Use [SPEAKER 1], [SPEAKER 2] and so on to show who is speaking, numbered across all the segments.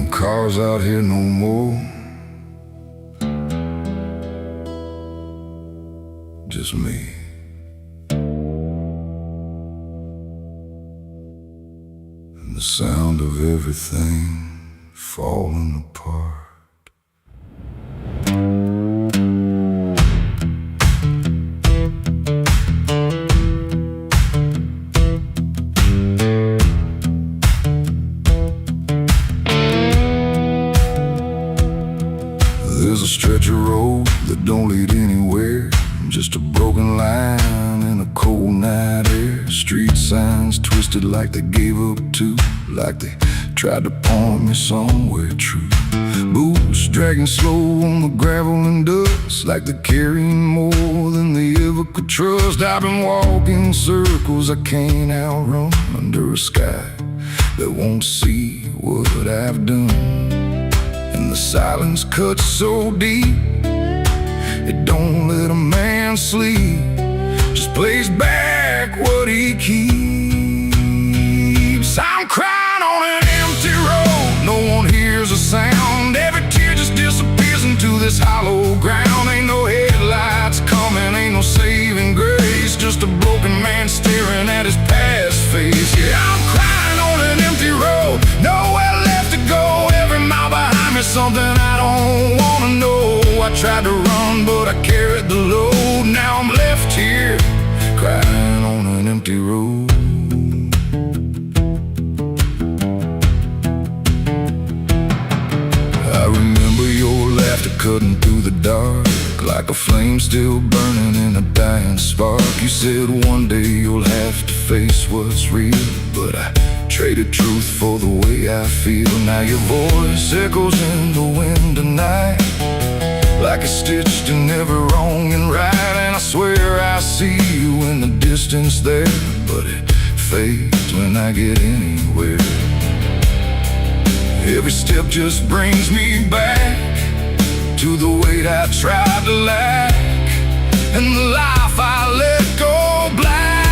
[SPEAKER 1] no cars out here no more. Just me. And the sound of everything falling apart. There's a stretch of road that don't lead anywhere, just a broken line in a cold night air. Street signs twisted like they gave up too, like they tried to point me somewhere true. Boots dragging slow on the gravel and dust, like they're carrying more than they ever could trust. I've been walking circles I can't outrun, under a sky that won't see what I've done. And the silence cuts so deep, it don't let a man sleep, just plays back what he keeps. I'm crying on an empty road, no one hears a sound. Every tear just disappears into this hollow ground. Ain't no headlights coming, ain't no saving grace, just a broken man staring at his past face. Yeah, I'm crying on an empty road, nowhere left to go. Every mile behind me, something I don't wanna know. I tried to run, but I carried the load. Now I'm left here, crying on an empty road. I remember your laughter cutting through the dark, like a flame still burning in a dying spark. You said one day you'll have to face what's real, but I traded truth for the way I feel. Now your voice echoes in the wind tonight, like it's stitched in every wrong and right. And I swear I see you in the distance there, but it fades when I get anywhere. Every step just brings me back to the weight I tried to lack, and the life I let go black.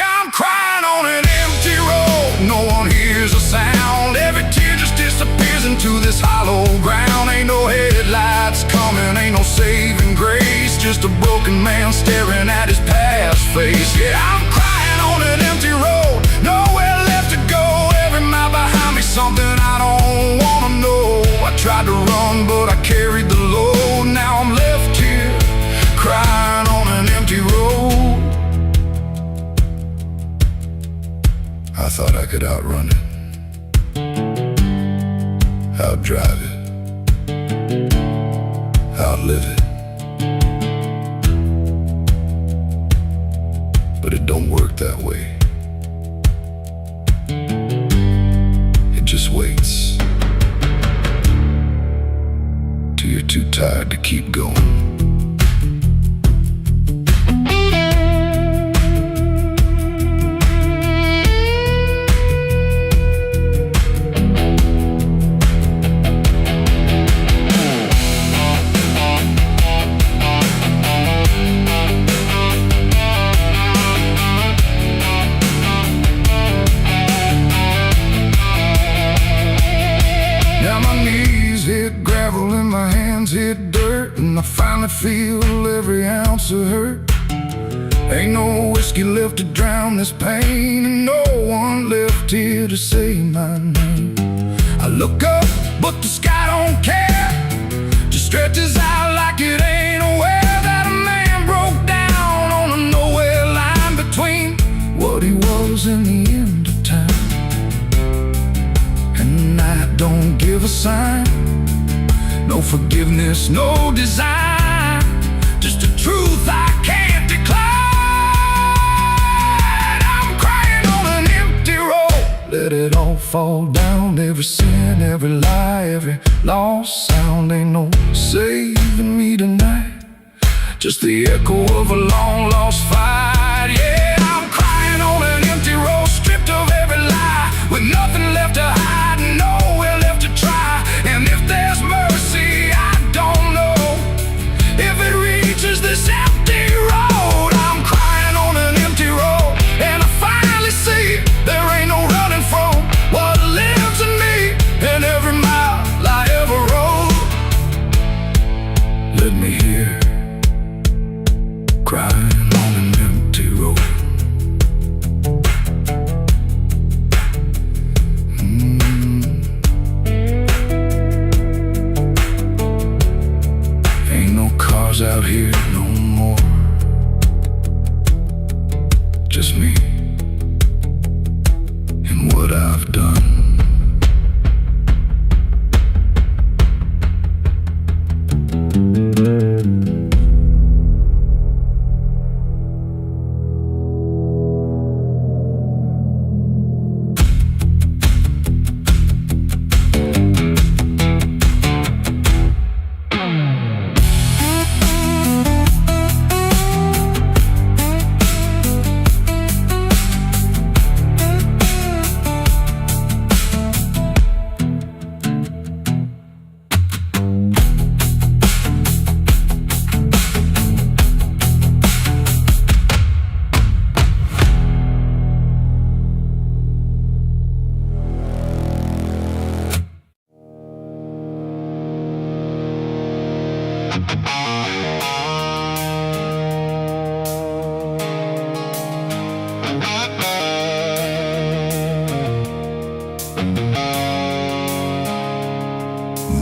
[SPEAKER 1] I'm crying on an empty road, no one hears a sound. Every tear just disappears into this hollow ground. Ain't no headlights coming, ain't no saving grace, just a broken man staring at his past face. Yeah, I'm crying on an empty road, nowhere left to go. Every mile behind me, something I don't wanna know. I tried to run, but I carried the load. Now I'm left here, crying on an empty road. I thought I could outrun it, outdrive it, outlive it, but it don't work that way. It just waits till you're too tired to keep going. Hit gravel and my hands hit dirt, and I finally feel every ounce of hurt. Ain't no whiskey left to drown this pain, and no one left here to say my name. I look up, but the sky don't care, just stretches out like it ain't aware that a man broke down on a nowhere line between what he was and the end of time. And I don't give a sign, no forgiveness, no design, just a truth I can't decline. I'm crying on an empty road, let it all fall down. Every sin, every lie, every lost sound. Ain't no saving me tonight, just the echo of a long lost fight. Yeah, I'm crying on an empty road, stripped of every lie, with nothing left to hide and nowhere left to try. And if there's mercy, I don't know if it reaches this empty road. I'm crying on an empty road, and I finally see there ain't no running from what lives in me. what I've done.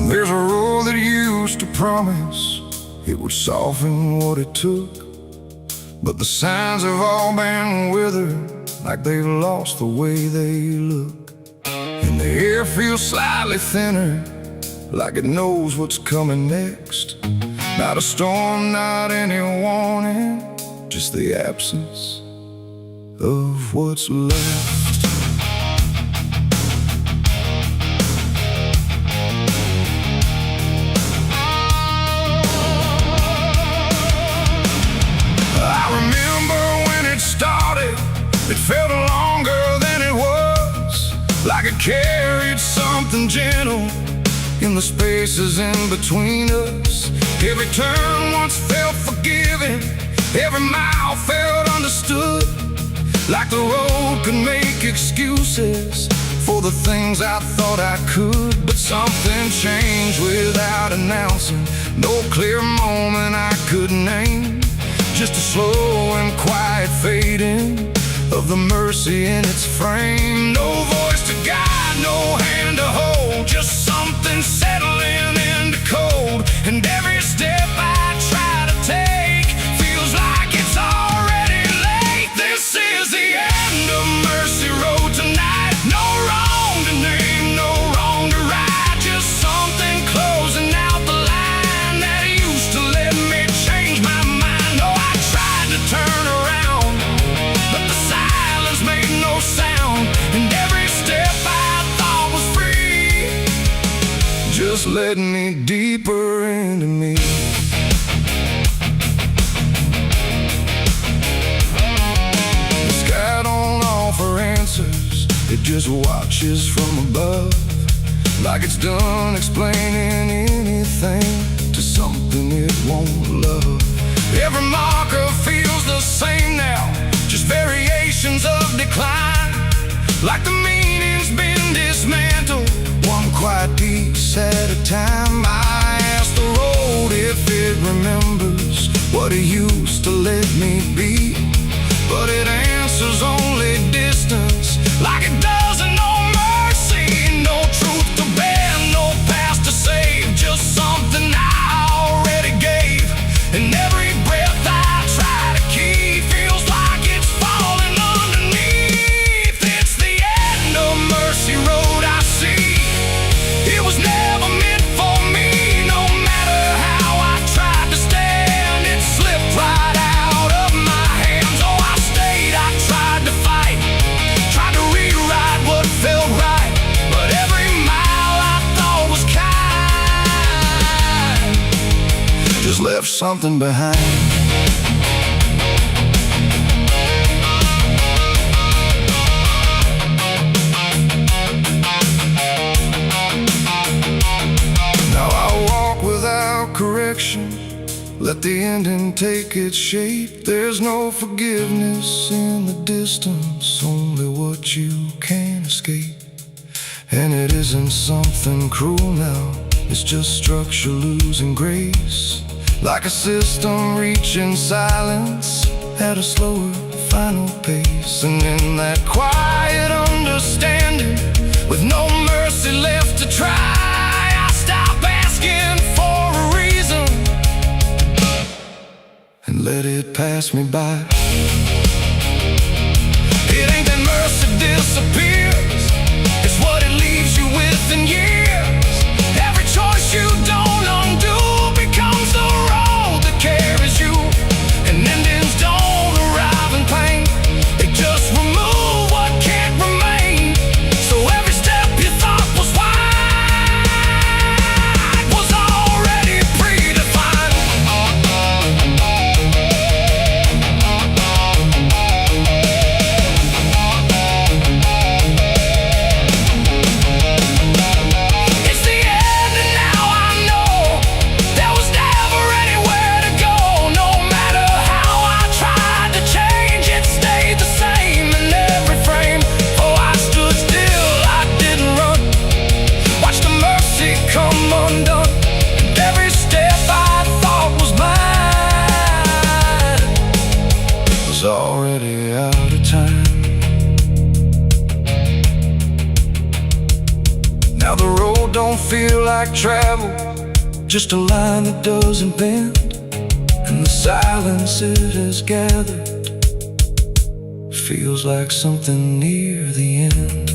[SPEAKER 1] There's a road that used to promise it would soften what it took, but the signs have all been withered, like they've lost the way they look. And the air feels slightly thinner, like it knows what's coming next. Not a storm, not any warning, just the absence of what's left. It felt longer than it was, like it carried something gentle in the spaces in between us. Every turn once felt forgiving, every mile felt understood, like the road could make excuses for the things I thought I could. But something changed without announcing, no clear moment I could name, just a slow and quiet fading of the mercy in its frame. No voice to guide, no hand to hold, just something settling into cold. And every step I try to take feels like it's already late. This is the end of Mercy Road tonight. No wrong to name, no wrong to right, just something closing out the line that used to let me change my mind. Oh, I tried to turn around, but the silence made no sound, and every step I thought was free just led me deeper into me. The sky don't offer answers, it just watches from above, like it's done explaining anything to something it won't love. Every marker feels the same now, just variations of decline, like the meaning's been dismantled, one quiet piece at a time. I ask the road if it remembers what it used to let me be, but it answers only distance, like it doesn't know mercy. No truth to bear, no past to save, just something I already gave. And every breath I try to keep feels like it's falling underneath. It's the end of Mercy Road, I see. It was never meant for me, no matter how I tried to stand. It slipped right out of my hands. Oh, I stayed, I tried to fight, tried to rewrite what felt right, but every mile I thought was kind just left something behind. Now I walk without correction, let the ending take its shape. There's no forgiveness in the distance, only what you can't escape. And it isn't something cruel now, it's just structure losing grace, like a system reaching silence at a slower final pace. And in that quiet understanding, with no mercy left to try, I stop asking for a reason and let it pass me by. It ain't that mercy disappears, feel like travel, just a line that doesn't bend. And the silence it has gathered feels like something near the end.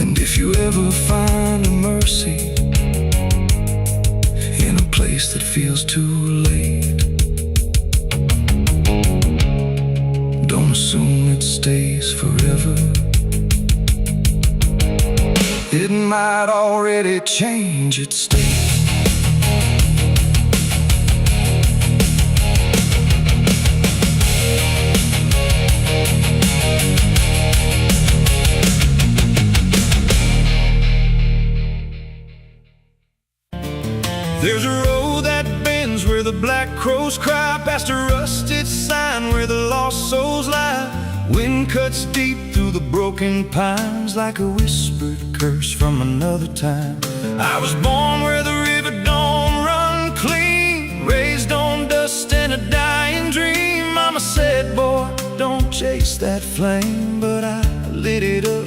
[SPEAKER 1] And if you ever find a mercy in a place that feels too late, don't assume it stays forever. It might already change its state. There's a road that bends where the black crows cry, past a rusted sign where the lost souls lie. Wind cuts deep through the broken pines like a whispered curse from another time. I was born where the river don't run clean, raised on dust and a dying dream. Mama said, boy, don't chase that flame, but I lit it up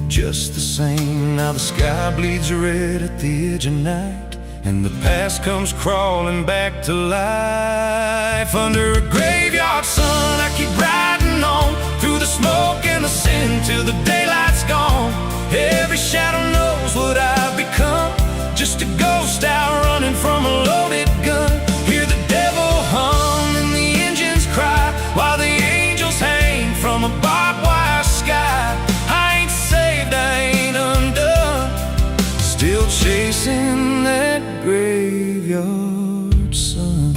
[SPEAKER 1] just the same. Now the sky bleeds red at the edge of night, and the past comes crawling back to life. Under a graveyard sun, I keep riding on through the smoke and the sin till the daylight's gone. Every shadow knows what I've become, just a ghost out running from a loaded gun. Hear the devil hum and the engines cry, while the angels hang from a barbed wire sky. I ain't saved, I ain't undone, still chasing that graveyard sun.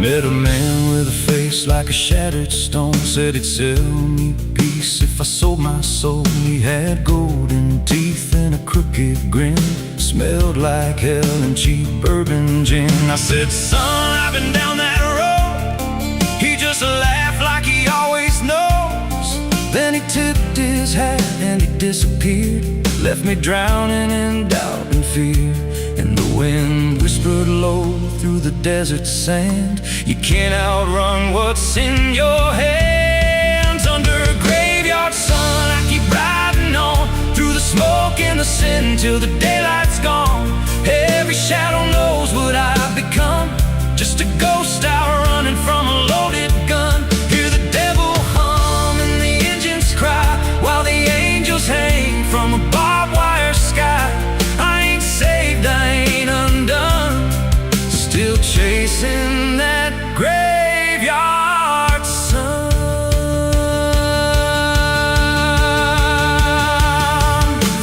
[SPEAKER 1] Met a man with a face like a shattered stone, said he'd sell me peace if I sold my soul. He had golden teeth and a crooked grin, smelled like hell and cheap bourbon gin. I said, son, I've been down that road. He just laughed like he always knows. Then he tipped his hat and he disappeared, left me drowning in doubt and fear. And the wind whispered low through the desert sand, you can't outrun what's in your hands. Under a graveyard sun, I keep riding on through the smoke and the sin till the daylight's gone. Every shadow knows what I've become, just a ghost out running from a loaded gun. Hear the devil hum and the engines cry, while the angels hang from a barbed wire sky. I ain't saved, I ain't undone, still chasing that graveyard sun.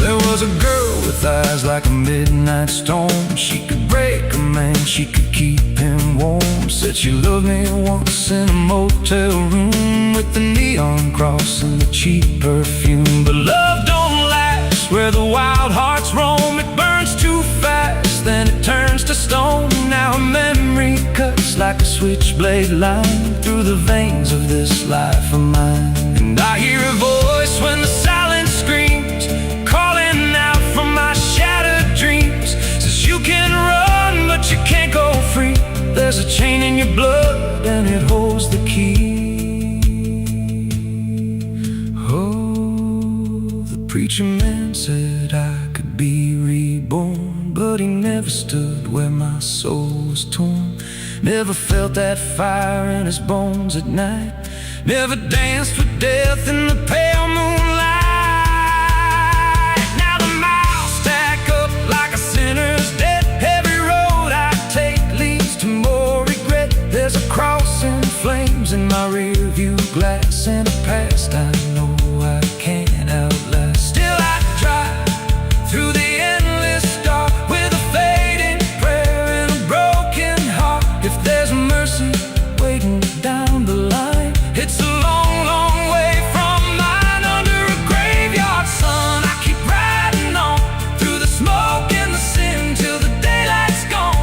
[SPEAKER 1] There was a girl with eyes like a midnight storm. She could break a man, she could keep him warm. Said she loved me once in a motel room, with the neon cross and the cheap perfume. But love don't last where the wild hearts roam. It burns too fast, then it turns to stone. Now a memory cuts like a switchblade line through the veins of this life of mine. And I hear a voice when the silence screams, calling out from my shattered dreams. Says you can run, but you can't go free. There's a chain in your blood and it holds the key. Oh, the preacher man said I could be reborn, but he never stood where my soul was torn. Never felt that fire in his bones at night, never danced with death in the pale moonlight. Now the miles stack up like a sinner's debt. Every road I take leads to more regret. There's a cross in flames in my rear view glass, and a past I know I can't outlast. Still I drive through the endless dark with a fading prayer and a broken heart. If there's mercy waiting down the line, it's a long, long way from mine. Under a graveyard sun, I keep riding on through the smoke and the sin till the daylight's gone.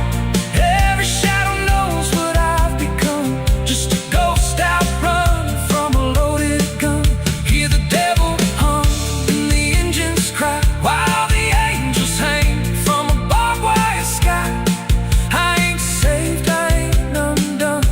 [SPEAKER 1] Every shadow knows what I've become, just a ghost out running from a loaded gun. Hear the devil hum and the engines cry, while the angels hang from a barbed wire sky. I ain't saved, I ain't undone,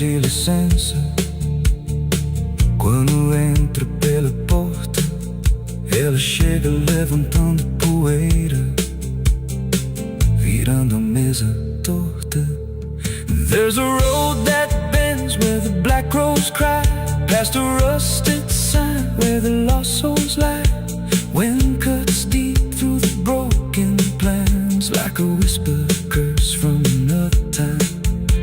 [SPEAKER 1] de licença. Quando entra pela porta, ela chega levantando poeira, virando a mesa torta. There's a road that bends where the black crows cry, past a rusted sign where the lost souls lie. Wind cuts deep through the broken plans, like a whisper curse from another time.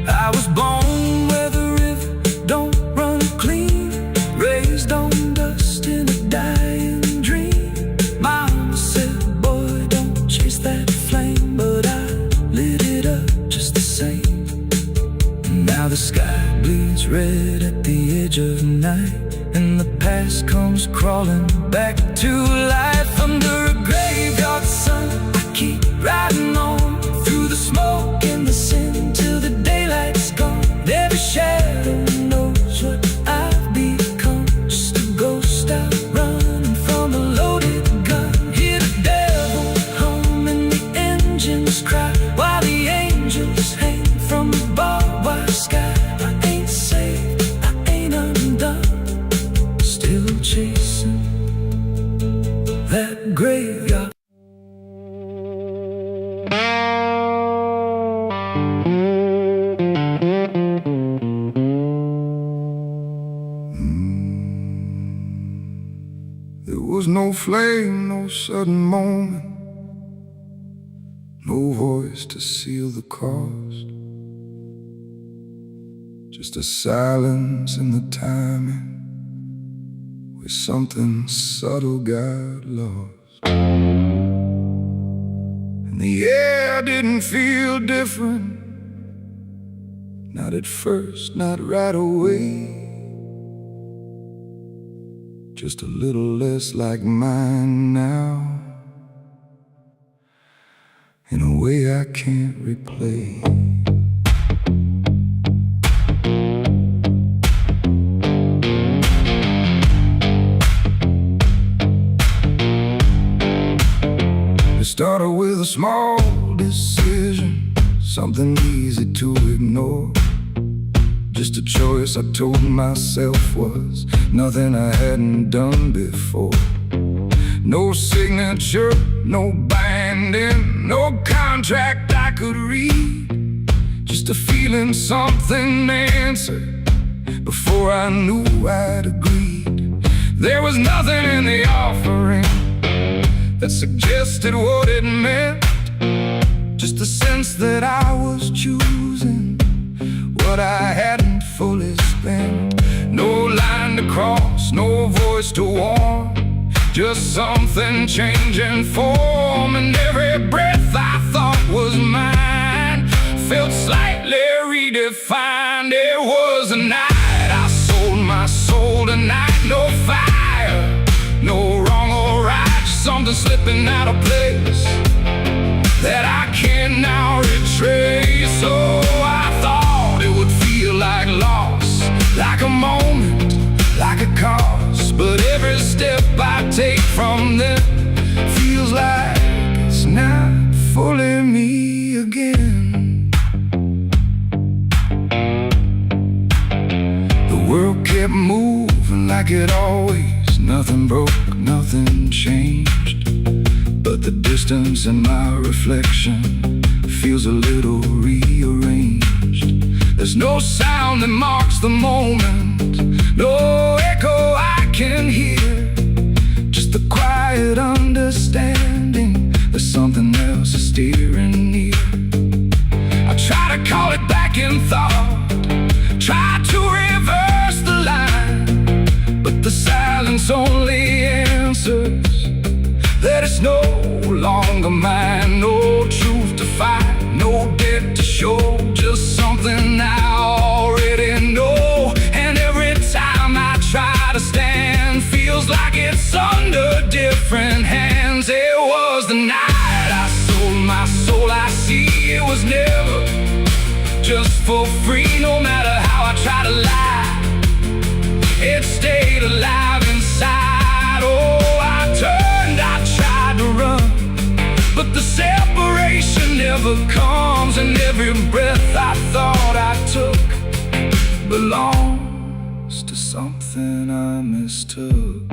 [SPEAKER 1] I was born where the river don't run clean, raised on dust in a dying dream. Mama said, boy, don't chase that flame, but I lit it up just the same. Now the sky bleeds red at the edge of night, and the past comes crawling back to life. Under a graveyard sun, I keep riding on through the smoke and the sin till the daylight's gone. Every shadow knows what I've become, just a ghost out running from a loaded gun. Hear the devil hum and the engines cry, while the angels hang from the barbed wire sky. I ain't saved, I ain't undone, still chasing that graveyard. There was no flame, no sudden moment, no voice to seal the cost, just a silence in the timing where something subtle got lost. And the air didn't feel different, not at first, not right away. Just a little less like mine now, in a way I can't replay. It started with a small decision, something easy to ignore. Just a choice I told myself was nothing I hadn't done before. No signature, no binding, no contract I could read. Just a feeling something answered before I knew I'd agreed. There was nothing in the offering that suggested what it meant, just a sense that I was choosing what I hadn't fully spent. No line to cross, no voice to warn, just something changing form. And every breath I thought was mine felt slightly redefined. It was a night I sold my soul tonight. No fire, no wrong or right, just something slipping out of place that I can now retrace. So I thought it would feel like loss, like a moment, like a cause. But every step I take from them feels like it's not fully me again. The world kept moving like it always, nothing broke, nothing changed. But the distance in my reflection feels a little rearranged. There's no sound that marks the moment, no echo I can hear, just the quiet understanding that something else is steering near. I try to call it back in thought, try to reverse the line, but the silence only answers that it's no longer mine. No truth to fight, no debt to show, just something I already know. And every time I try to stand, feels like it's under different hands. It was the night I sold my soul. I see it was never just for free. No matter how I try to lie, it stayed alive inside. Oh, I tried to run, but the separation never comes. And every breath I thought I took belongs to something I mistook.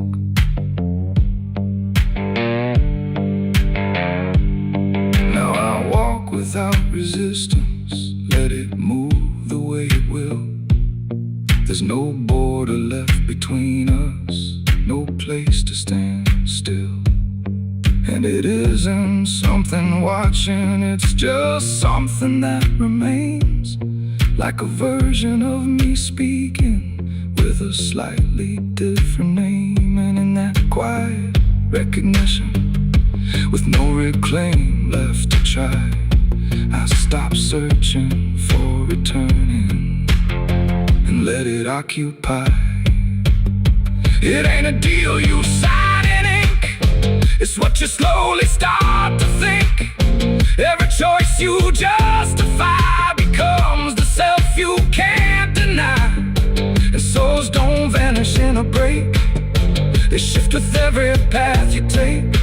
[SPEAKER 1] Now I walk without resistance, let it move the way it will. There's no border left between us, no place to stand still. And it isn't something watching, it's just something that remains, like a version of me speaking with a slightly different name. And in that quiet recognition, with no reclaim left to try, I stop searching for returning and let it occupy. It ain't a deal you sign in ink, it's what you slowly start to think. Every choice you justify becomes the self you can't deny. And souls don't vanish in a break, they shift with every path you take.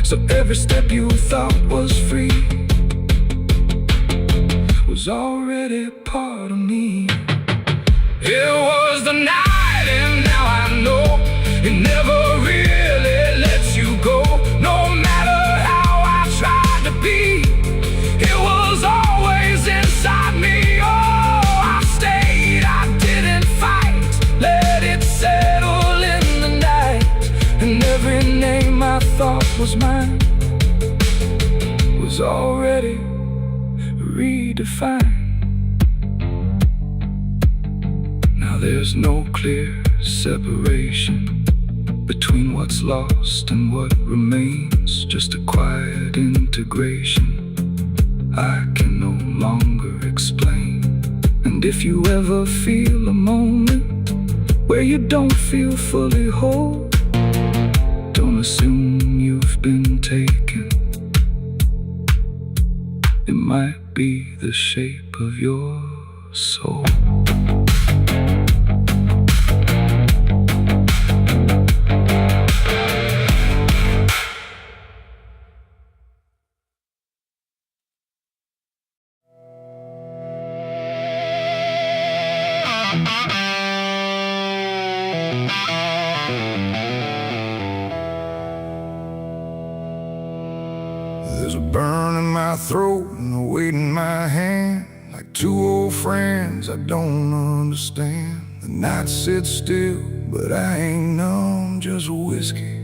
[SPEAKER 1] So every step you thought was free was already part of me. It was the night, and now I know it never really lets you go. No matter how I tried to be, it was always inside me. Oh, I stayed, I didn't fight, let it settle in the night. And every name I thought was mine was already redefined. Now there's no clear separation between what's lost and what remains, just a quiet integration I can no longer explain. And if you ever feel a moment where you don't feel fully whole, don't assume you've been taken. It might be the shape of your soul. There's a burn in my throat and a weight in my hand, like two old friends I don't understand. The night sits still, but I ain't numb, just whiskey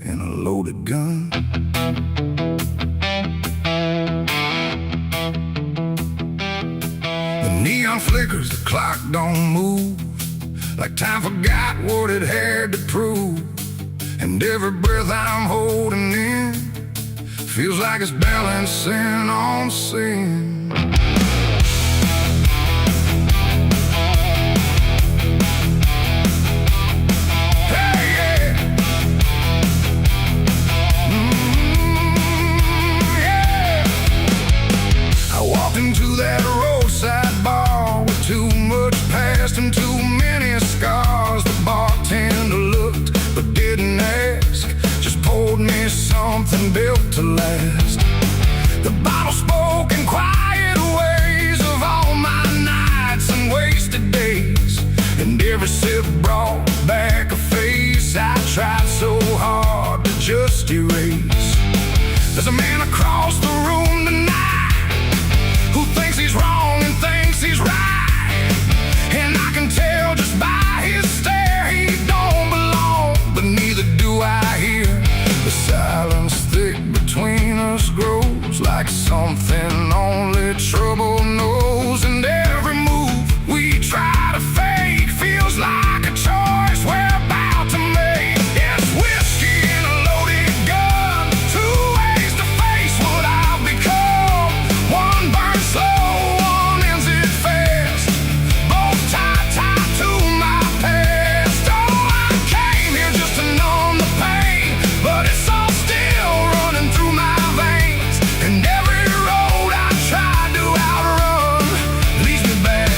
[SPEAKER 1] and a loaded gun. The neon flickers, the clock don't move, like time forgot what it had to prove. And every breath I'm holding in feels like it's balancing on sin. Hey, yeah. Yeah. I walked into that roadside bar with too much past and too many scars. The bartender looked but didn't ask, just poured me something built to last. The bottle spoke in quiet ways of all my nights and wasted days, and every sip brought back a face I tried so hard to just erase. There's a man across the room tonight who thinks he's wrong and thinks he's right, and I can tell just by his stare he don't belong, but neither do I here. The silence thick between us grows like something only trouble knows. And every move we try to fake feels like a choice we're about to make. It's whiskey and a loaded gun, two ways to face what I've become. One burns slow, one ends it fast, both tied to my past. Oh, I came here just to numb the pain, but it's all still running through my veins. And every road I tried to outrun leads me back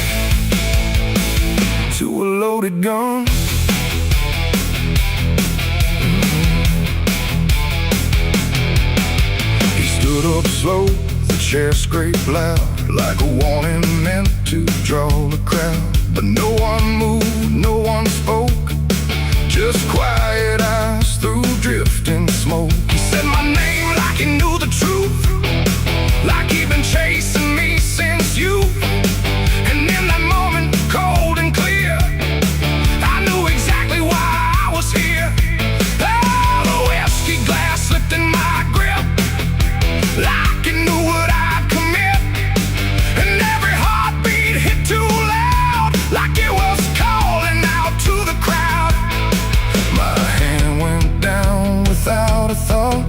[SPEAKER 1] to a loaded gun. He stood up slow, the chair scraped loud, like a warning meant to draw the crowd. But no one moved, no one spoke, just quiet eyes through drifting smoke. He said my name like he knew the truth, like he'd been chasing me since youth. And in that moment, cold and clear, I knew exactly why I was here. Oh, the whiskey glass slipped in my grip, like it knew what I'd commit. And every heartbeat hit too loud, like it was calling out to the crowd. My hand went down without a thought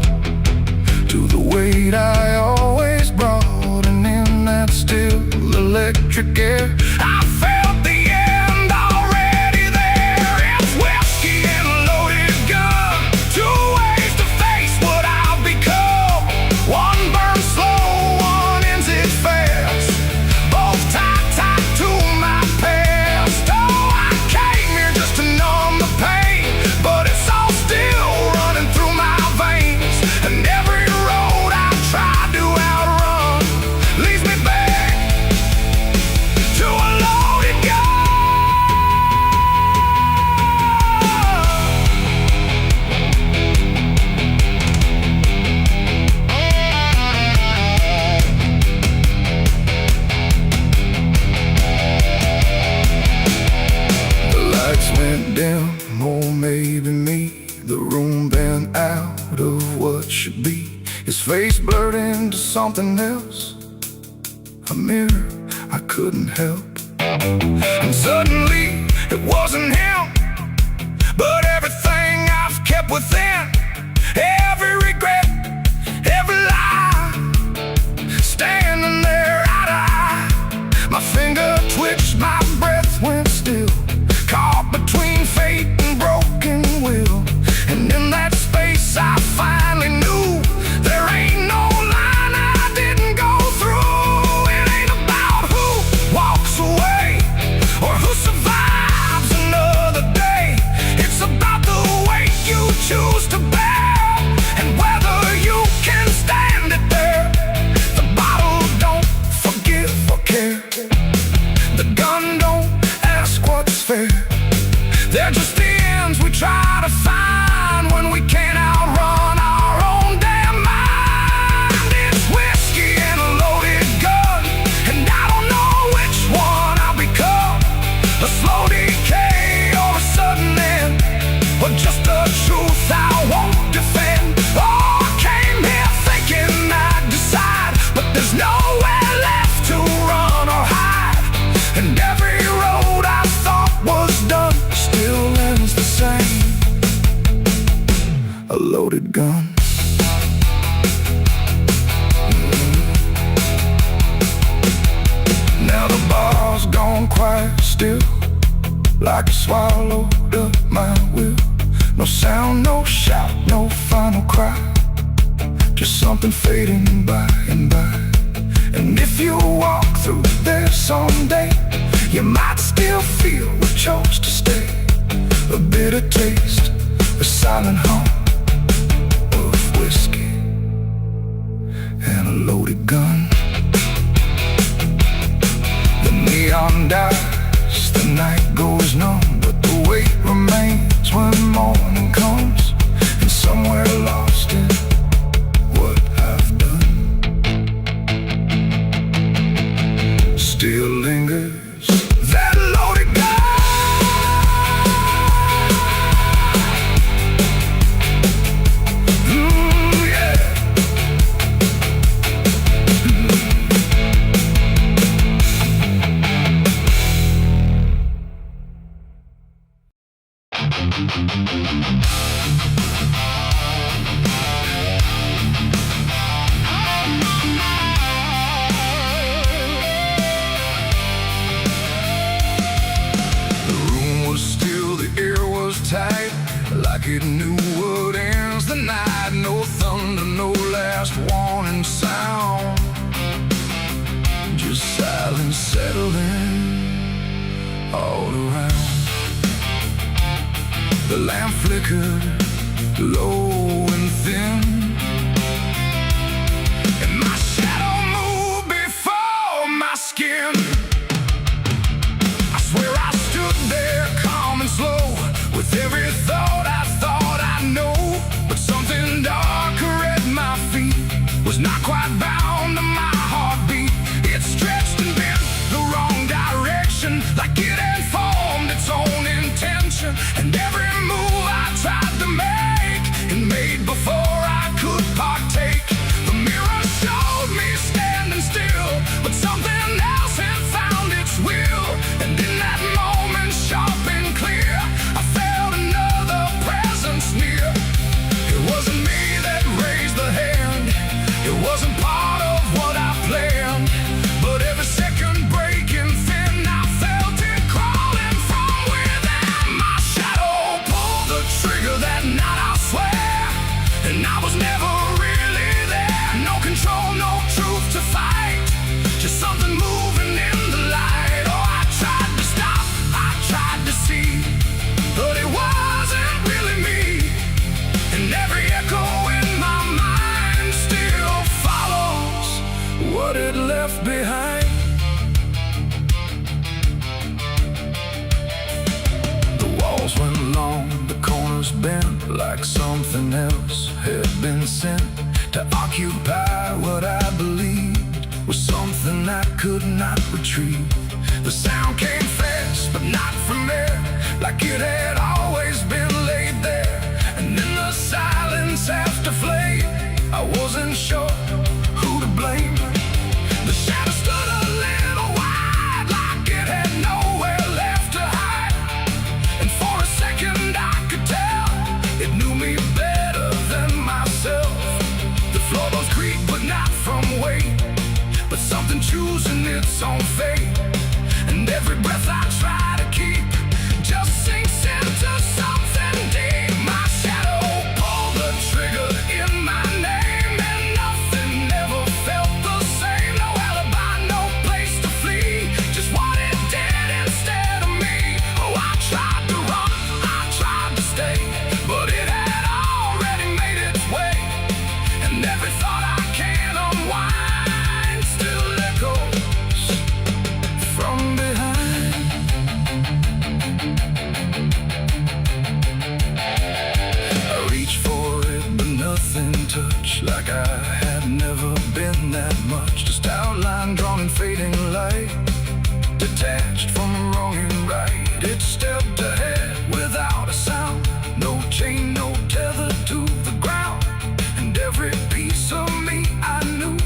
[SPEAKER 1] to the weight I always brought, and in that still electric air, I felt the end already there. It's whiskey and a loaded gun, two ways to face what I've become. One burns slow, one ends it fast, both tied to my past. Oh, I came here just to numb the pain, but it's all still running through my veins. And every road I tried to outrun leads me back to a loaded gun. The lights went dim, or maybe me. The room bent out of what should be. His face blurred into something else, a mirror I couldn't help. And suddenly it wasn't him, but everything I've kept within. Every regret, every lie, standing there eye to eye. My finger twitched, my breath went still, caught between fate and broken will. And in that space I finally knew there ain't no line I didn't go through. It ain't about who walks away or who survives another day. It's about the weight you choose to bear, and whether you can stand it there. The bottle don't forgive or care, the gun don't ask what's fair. They're just the ends we try to find when we can't outrun our own damn mind. It's whiskey and a loaded gun, and I don't know which one I'll become. A slow decay or a sudden end, or just a truth I won't defend. Oh, I came here thinking I'd decide, but there's nowhere left to run or hide. And every road I thought was done still ends the same, a loaded gun. Now the bar's gone quiet still, like it swallowed up my will. No sound, no shout, no final cry, just something fading by and by. And if you walk through there someday, you might still feel we chose to stay. A bitter taste, a silent hum of whiskey and a loaded gun. The neon dies, the night goes numb, but the weight remains when morning comes. And somewhere lost in what I've done still lingers that loaded gun. Tight, like it knew what ends the night. No thunder, no last warning sound, just silence settling all around. The lamp flickered low and thin, and my shadow moved before not quite bound to my heartbeat. It stretched and bent the wrong direction, like it had formed its own intention. And every move I tried to make, it made before I could partake. The mirror showed me standing still, but something else had found its will. And in that moment, sharp and clear, I felt another presence near. It wasn't me that raised the hand, it wasn't part of what I planned, but every second breaking thin, I felt it crawling from within. My shadow pulled the trigger that night, I swear, and I was never really there. No control, no truth to fight, just something moving in the light. Oh, I tried to stop, I tried to see, but it wasn't really me. And every echo in my mind still follows what it left behind. The walls went long, the corners bent, like something else had been sent to occupy what I believed was something I could not retrieve. The sound came fast, but not from there, like it had always been laid there. And in the silence after flame, I wasn't sure who to blame. The shadow stood a little wide, like it had nowhere left to hide. And for a second I could tell it knew me better than myself. The floorboards creak, but not from weight, but something choosing its own fate. And every breath I try to keep just sinks into something deep. My shadow pulled the trigger in my name, and nothing ever felt the same. No alibi, no place to flee, just what it did instead of me. Oh, I tried to run, I tried to stay, but it had already made its way. And every thought I can unwind still echoes from behind. I reached for it, but nothing touched, like I had never been that much. Just outline drawn in fading light, detached from wrong and right. It stepped ahead without a sound, no chain, no tether to the ground. And every piece of me I knew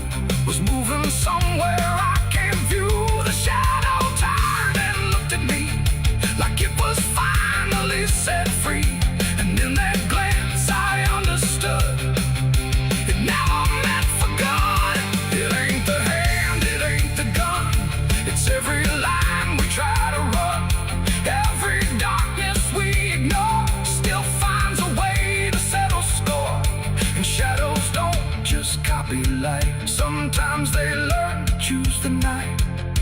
[SPEAKER 1] was moving somewhere I can't view. The shadow turned and looked at me, like it was finally set free. And in that glance I understood, it never meant for good. It ain't the hand, it ain't the gun, it's every line we try to run. Every darkness we ignore still finds a way to settle score. And shadows don't just copy light, sometimes they learn to choose the night,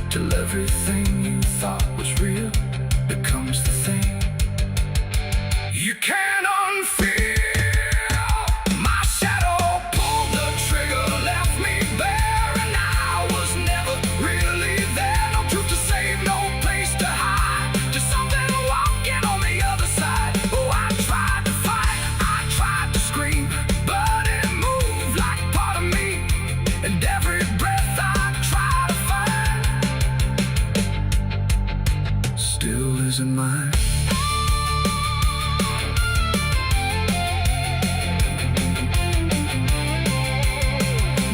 [SPEAKER 1] till everything you thought was real becomes the thing you can't unfeel. My shadow pulled the trigger, left me bare, and I was never really there. No truth to save, no place to hide, just something walking on the other side. Oh, I tried to fight, I tried to scream, but it moved like part of me. And every breath I try to find still isn't mine.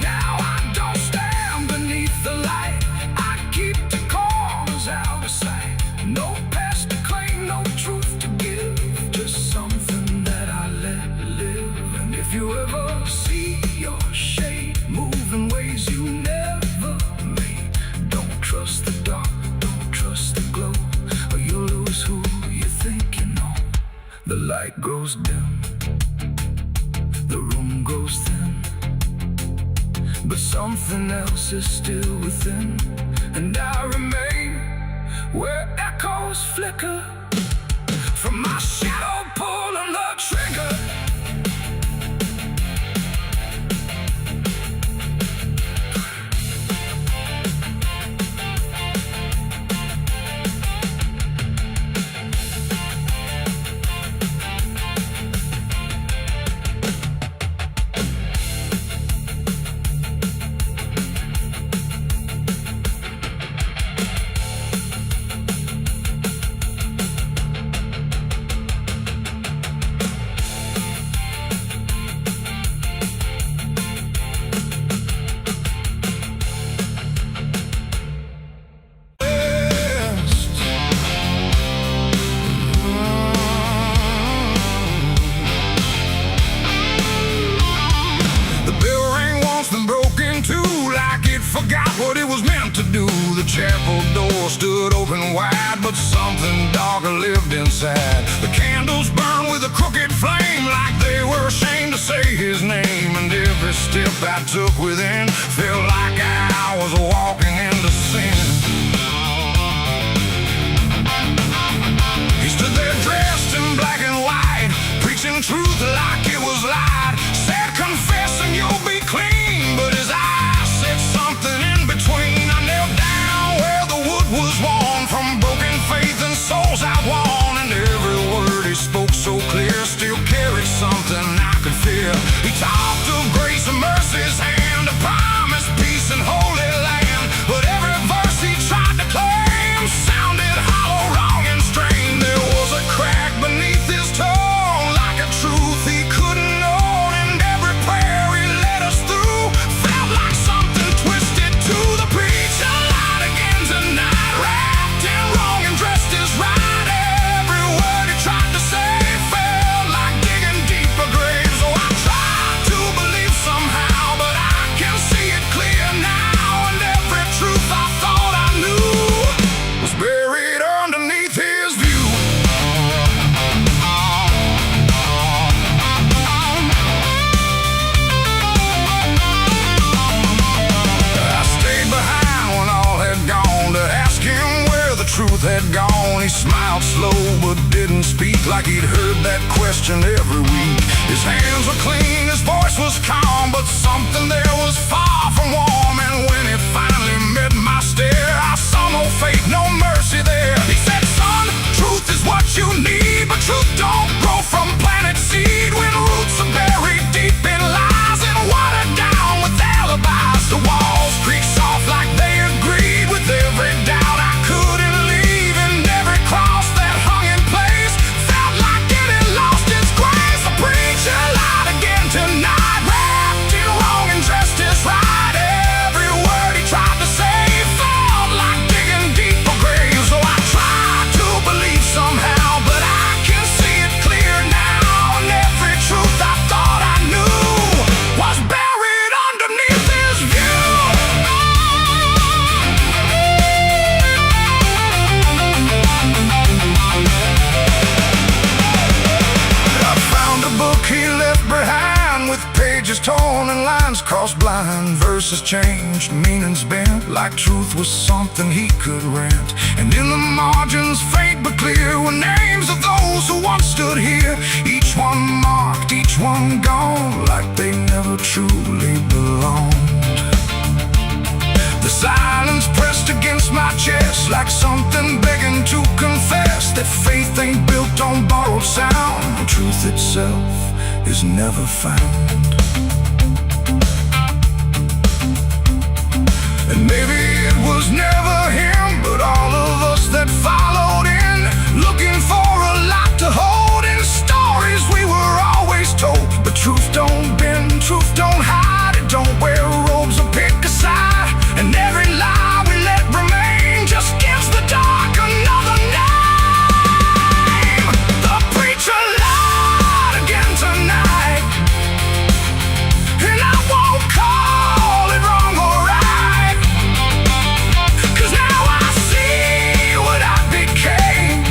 [SPEAKER 1] Now I don't stand beneath the light, I keep the corners out of sight. No past to claim, no truth to give, just something that I let live. And if you ever see your shade move in ways you never made, don't trust the dark, don't trust the glow, or you'll lose who you think you know. The light grows dim, the room goes thin, but something else is still within. And I remain where echoes flicker from my shadow pulling the trigger. chapel door stood open wide, but something darker lived inside. The candles burned with a crooked flame, like they were ashamed to say his name. And every step I took within felt like I was walking into sin. He stood there dressed in black and white, preaching truth like it was lied. Said, confess and you'll be clean, but his eyes said something in between. I knelt down where the wood was worn from broken faith and souls I'd won. And every word he spoke so clear still carried something I could feel. He talked of grace and mercy's hand, a promise, peace and holy land. But every verse he tried to claim sounded hollow, wrong and strained. There was a crack beneath his tone, like a truth he couldn't own. And every prayer he led us through felt like something twisted to the preacher. Light again tonight, wrapped in wrong and dressed as right. Every word he tried to say felt like digging deeper graves. So I tried to believe somehow, but I can see it clear now. And every truth I thought I knew was buried underneath his view. I stayed behind when all had gone to ask him where the truth had gone. He smiled slow but didn't speak, like he'd heard that question every week. His hands were clean, his voice was calm, but something there was far from warm. And when he finally met my stare, I saw no faith, no mercy there. He said, son, truth is what you need, but truth don't grow from planted seed. When roots are buried deep in lies and watered down with alibis, the walls creak soft like they agreed with every doubt I couldn't leave. And every cross that hung in place felt like it had lost its grace. The preacher lied again tonight, wrapped in wrong and dressed as right. Every word he tried to say felt like digging deeper graves. So I tried to believe somehow, but I can see it clear now. And every truth I thought I knew was buried underneath his view. I found a book he left behind, with pages torn and lines crossed blind. Verses changed, meanings bent, like truth was something he could rent. And in the margins, faint but clear, were names of those who once stood here. Each one marked, each one gone, like they never truly belonged. The silence pressed against my chest, like something begging to confess that faith ain't built on borrowed sound. The truth itself is never found. And maybe it was never him, but all of us that followed in, looking for a lot to hold in stories we were always told. But truth don't bend, truth don't hide, it don't wear robes or pick a side. And every lie we let remain just gives the dark another name. The preacher lied again tonight, and I won't call it wrong or right, 'cause now I see what I became.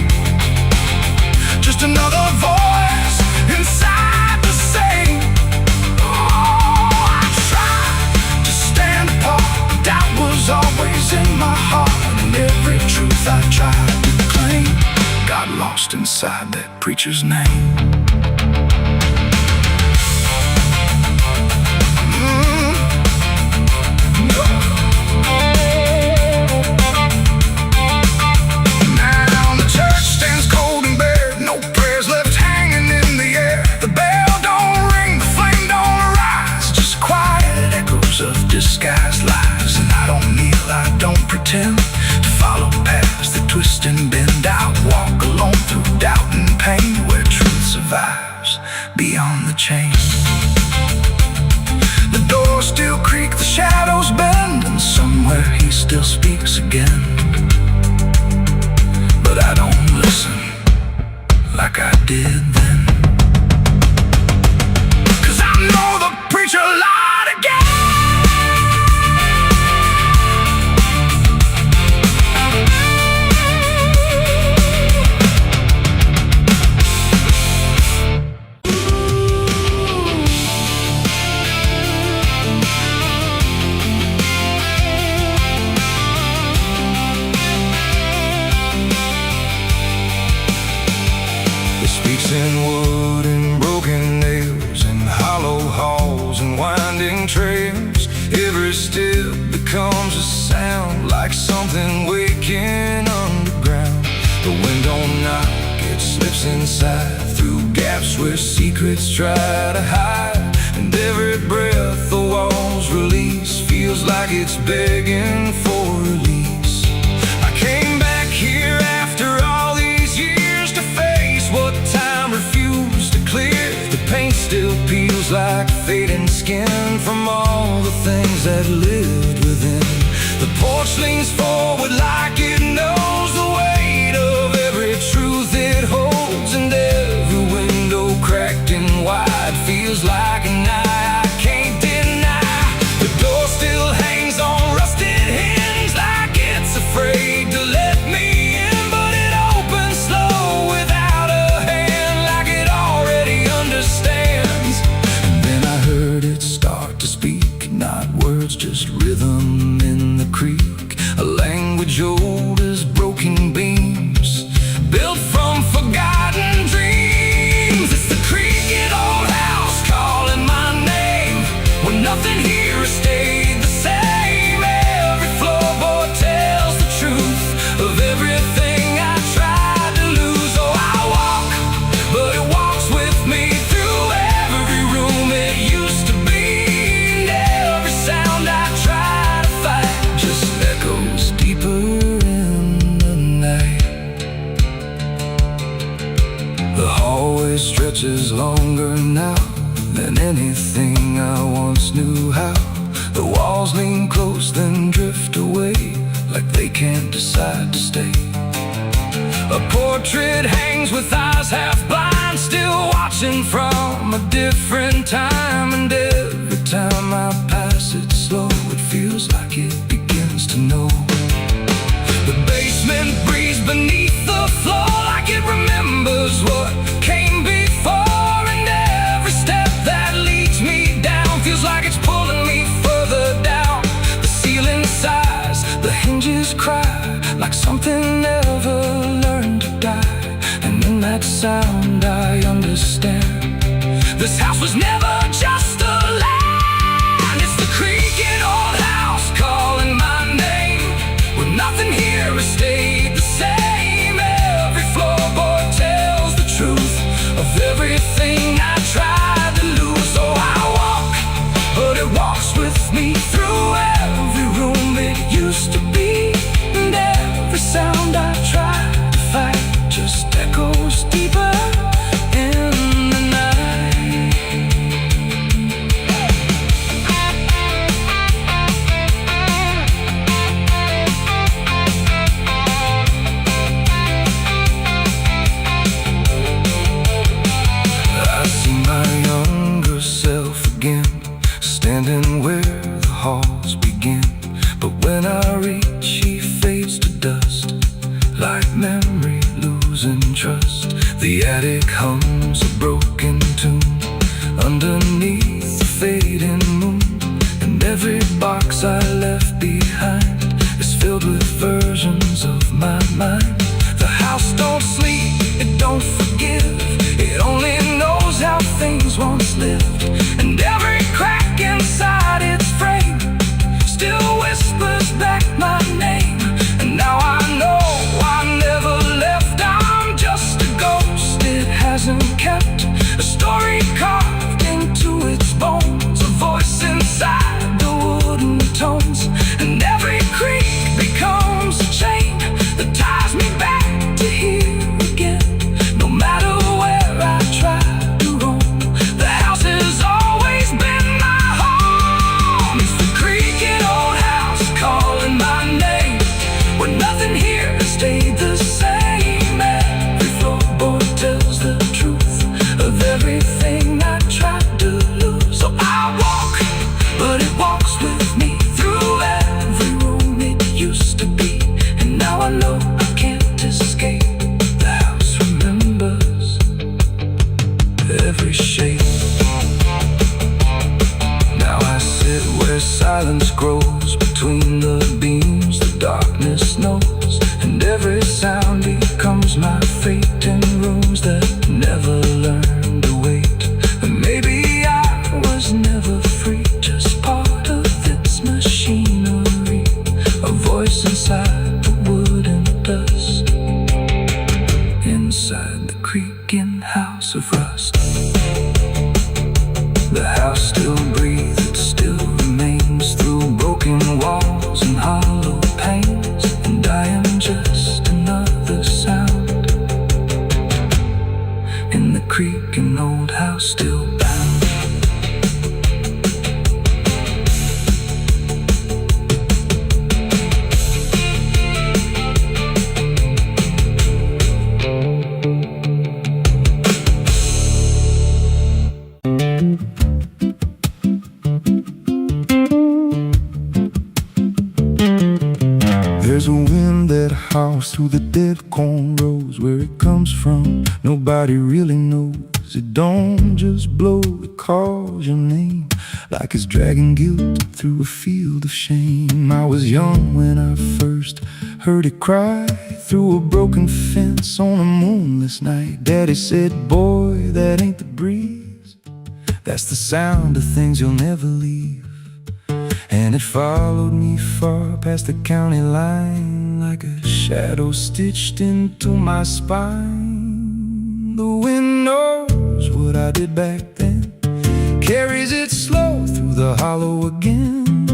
[SPEAKER 1] Just another voice inside the same. Oh, I tried to stand apart, but doubt was always in my heart. And every truth I tried to claim got lost inside that preacher's name. Now the church stands cold and bare, no prayers left hanging in the air. The bell don't ring, the flame don't rise, just quiet echoes of disguised lies. And I don't kneel, I don't pretend to follow paths that twist and bend. I walk alone through doubt and pain, where truth survives beyond the chain. The doors still creak, the shadows bend, and somewhere he still speaks again. But I don't listen like I did then, 'cause I know the preacher lied again. step becomes a sound, like something waking underground. The wind don't knock, it slips inside, through gaps where secrets try to hide. And every breath the walls release feels like it's begging for release. I came back here after all these years to face what time refused to clear. The paint still peels like fading skin from all the things that lived within. The porch leans forward like it knows the weight of every truth it holds, and every window cracked and wide feels like an eye I can't deny. The door still hangs on rusted hinges like it's afraid to let me in, but it opens slow without a hand, like it already understands. And then I heard it start to speak, not words, just rhythm in the creek, a language old as broken beams, built from forgotten dreams. It's the creaking old house calling my name, when nothing here has stayed the same. Every floorboard tells the truth of everything I tried to lose. Oh, I walk, but it walks with me through every room it used to be, and every sound I try to fight just echoes deeper in the night. The hallway stretches longer now than anything I once knew how. The walls lean close then drift away, like they can't decide to stay. A portrait hangs with eyes half blind, still watching from a different time. And every time I pass it slow, it feels like it begins to know. The basement breathes beneath the floor, like it remembers what came before. And every step that leads me down feels like it's pulling me further down. The ceiling sighs, the hinges cry, like something never learned to die. And in that sound I understand, this house was never just a land. It's the creaking old house calling my name, when nothing here has stayed the same. Every floorboard tells the truth of everything I tried to lose. Oh, I walk, but it walks with me through every room it used to be, and every sound I tried to fight just echoes deeper in the night. I see my younger self again, standing where the halls begin. But when I reach, he fades to dust, like memory losing trust. The attic hums a broken tune underneath the fading moon, and every box I left behind is filled with versions of my mind. The house don't sleep, it don't forgive, it only knows how things once lived. And every crack inside its frame still whispers back my name. And now I know I never left, I'm just a ghost it hasn't kept, a story carved into its bones, a voice inside the wooden tones. And every creak becomes a chain that ties me back to here again. No matter where I try to roam, the house has always been my home. It's the creaking old house calling my name, when nothing here has stayed the same. Every floorboard tells the truth of everything I tried to lose. So I walk, but it walks with me through every room it used to be. And now I know I can't escape, the house remembers every shape. Now I sit where silence grows between the beams, the darkness knows, and every sound becomes my fate in rooms that never learned to wait. And maybe I was never free, just part of its machine. There's a wind that howls through the dead corn rows. Where it comes from, nobody really knows. It don't just blow, it calls your name, like it's dragging guilt through a field of shame. I was young when I first heard it cry through a broken fence on a moonless night. Daddy said, boy, that ain't the breeze, that's the sound of things you'll never leave. And it followed me far past the county line, like a shadow stitched into my spine. The wind knows what I did back then, carries it slow through the hollow again.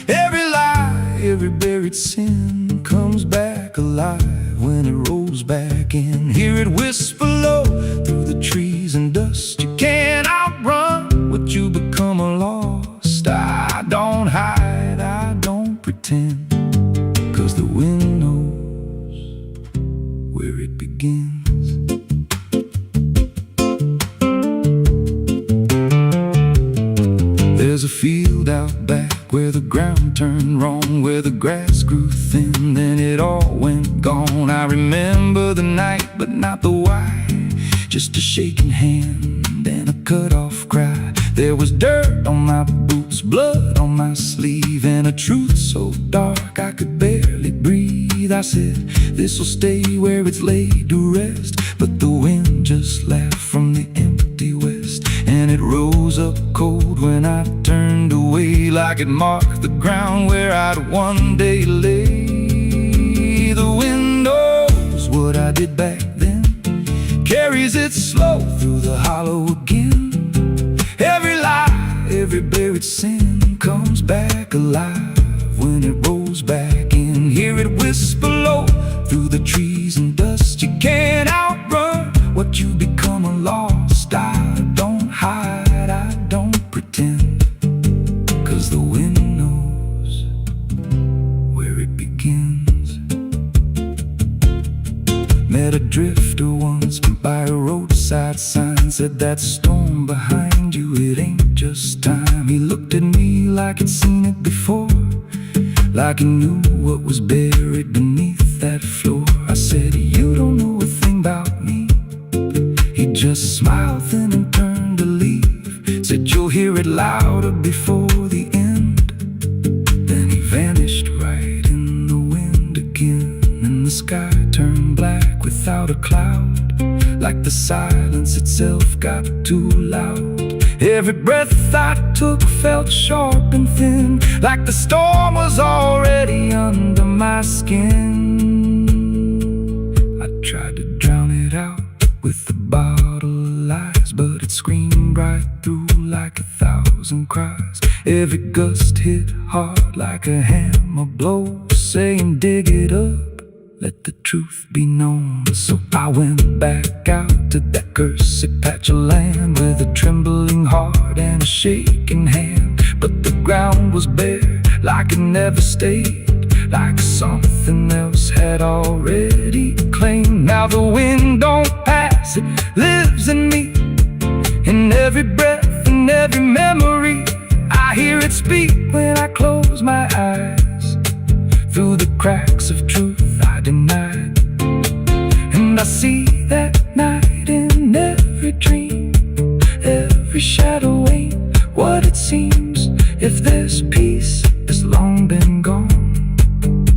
[SPEAKER 1] Every lie, every buried sin comes back alive when it rolls back in. Hear it whisper low through the trees and dust. You can't outrun what you become lost. I don't hide, I don't pretend, 'cause the wind knows where it begins. There's a field out back where the ground turned wrong, where the grass grew thin, then it all went gone. I remember the night, but not the why, just a shaking hand and a cut-off cry. There was dirt on my boots, blood on my sleeve, and a truth so dark I could barely breathe. I said, this'll stay where it's laid to rest, but the wind just laughed from the empty west, and it rose up cold when I turned away, like it marked the ground where I'd one day lay. The wind knows what I did back then, carries it slow through the hollow again. Every lie, every buried sin comes back alive when it rolls back in. Hear it whisper low through the trees and dust. You can't outrun what you become lost. I don't hide, I don't pretend, 'cause the wind knows where it begins. Met a drifter once by a roadside sign, said that storm behind you, it ain't just time. He looked at me like he'd seen it before, like he knew what was buried beneath that floor. I said, you don't know a thing about me. He just smiled then and turned to leave, said you'll hear it louder before the end. Then he vanished right in the wind again, and the sky turned black without a cloud, like the silence itself got too loud. Every breath I took felt sharp and thin, like the storm was already under my skin. I tried to drown it out with a bottle of lies, but it screamed right through like 1,000 cries. Every gust hit hard like a hammer blow, saying dig it up, let the truth be known. So I went back out to that cursed patch of land with a trembling heart and a shaking hand. But the ground was bare, like it never stayed, like something else had already claimed. Now the wind don't pass, it lives in me, in every breath and every memory. I hear it speak when I close my eyes, through the cracks of truth I denied. And I see that night in every dream, every shadow ain't what it seems. If there's peace, it's long been gone,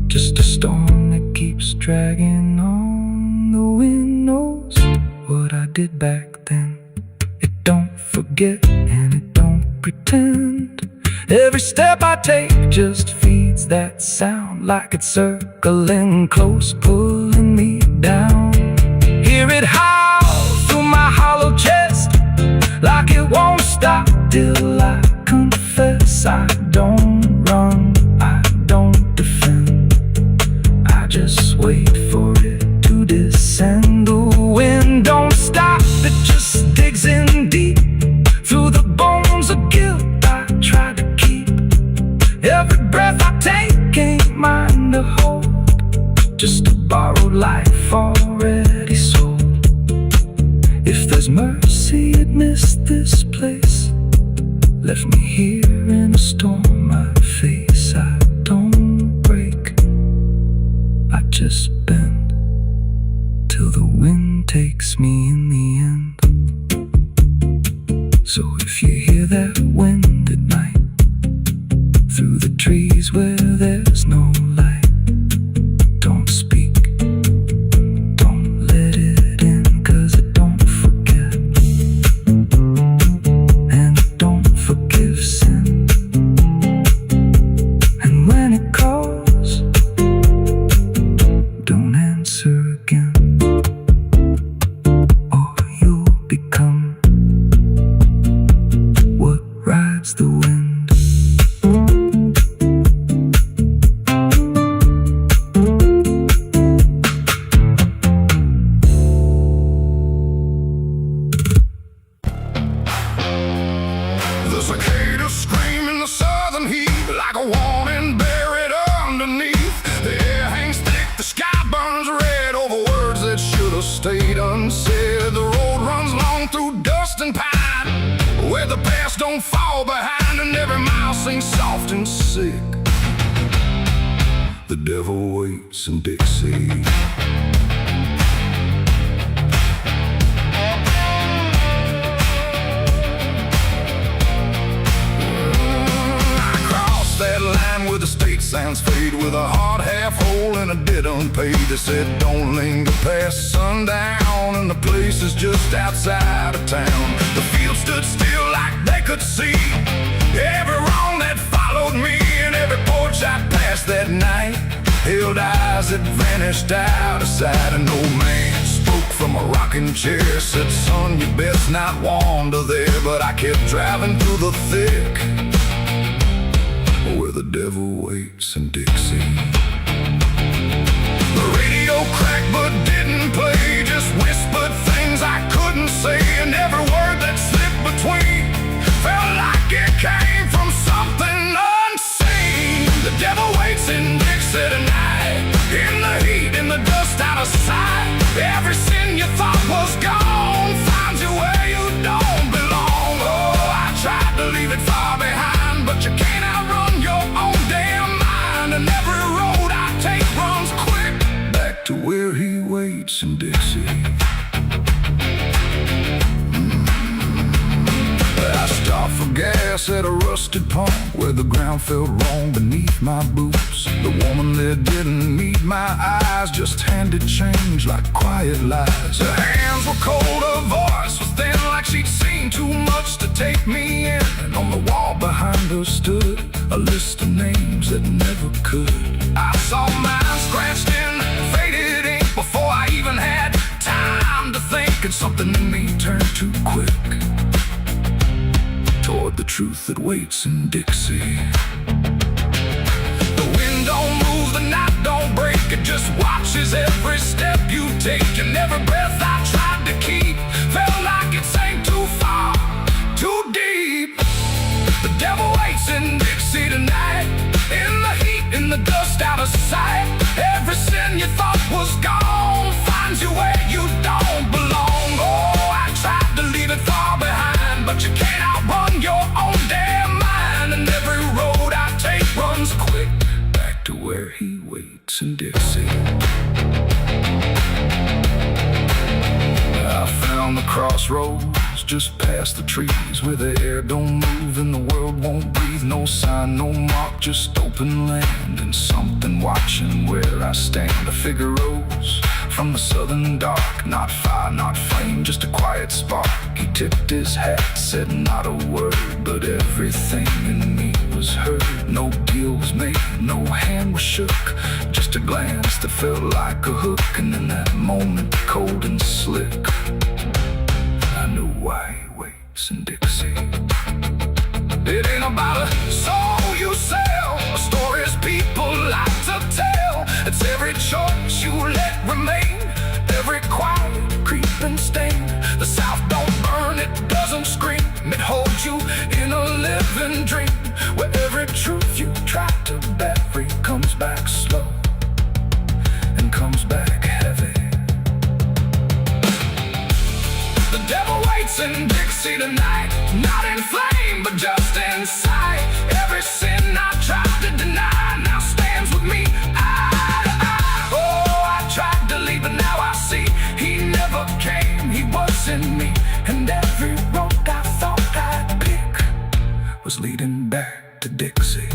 [SPEAKER 1] just a storm that keeps dragging on. The wind knows what I did back then. It don't forget and it don't pretend. Every step I take just feeds that sound, like it's circling close, pulling me down. Hear it howl through my hollow chest, like it won't stop till I confess. I don't run, I don't defend, I just wait for it to descend. The wind don't stop, it just digs in deep through the bones of guilt I try to keep. Every breath I take ain't mine to hold, just a borrowed life already sold. If there's mercy, it missed this place, left me here in a storm I face. I don't break, where there's no light. Don't speak, don't let it in, 'cause it don't forget, and it don't forgive sin. And when it calls, don't answer again, or you'll become what rides the wind. The cicadas scream in the southern heat like a warning buried underneath. The air hangs thick, the sky burns red over words that should have stayed unsaid. The road runs long through dust and pine, where the past don't fall behind, and every mile seems soft and sick. The devil waits in Dixie. That line where the state signs fade, with a hard half hole and a debt unpaid. They said don't linger past sundown, and the place is just outside of town. The field stood still like they could see every wrong that followed me, and every porch I passed that night held eyes that vanished out of sight. An old man spoke from a rocking chair, said, son, you best not wander there. But I kept driving through the thick, where the devil waits in Dixie. The radio cracked but didn't play, just whispered things I couldn't say, and every word that slipped between felt like it came from something unseen. The devil waits in Dixie tonight, in the heat, in the dust, out of sight. Every sin you thought was gone finds you where you don't belong. Oh, I tried to leave it far behind, but you can't outrun your own damn mind. And every road I take runs quick back to where he waits in Dixie. I stopped for gas at a rusted pump, where the ground felt wrong beneath my boots. The woman there didn't meet my eyes, just handed change like quiet lies. Her hands were cold, her voice was thin, like she'd seen too much to take me in. And on the wall behind her stood a list of names that never could. I saw mine scratched in faded ink before I even had time to think, and something in me turned too quick toward the truth that waits in Dixie. The wind don't move, the night don't break, it just watches every step you take. And every breath I tried to keep felt like it sank too far, too deep. The devil waits in Dixie tonight, in the heat, in the dust, out of sight. Every sin you thought was gone finds you where you don't belong. Oh, I tried to leave it far behind, but you can't outrun your own damn mind. And every road I take runs quick back to where he waits in Dixie. I found the crossroads just past the trees, where the air don't move and the world won't breathe. No sign, no mark, just open land, and something watching where I stand. A figure rose from the southern dark, not fire, not flame, just a quiet spark. He tipped his hat, said not a word, but everything in me was heard. No deal was made, no hand was shook, just a glance that felt like a hook. And in that moment, cold and slick, I knew why he waits in Dixie. It ain't about a soul you sell, stories people like to tell. It's every choice you let remain, every quiet creeping stain. The South don't burn, it doesn't scream, it holds you in a living dream, where every truth you try to bury comes back slow and comes back heavy. The devil waits in Dixie tonight, not in flame, but just in sight. Every sin I tried to deny now stands with me eye to eye. Oh, I tried to leave, but now I see he never came, he was in me. And every road I thought I'd pick was leading back to Dixie.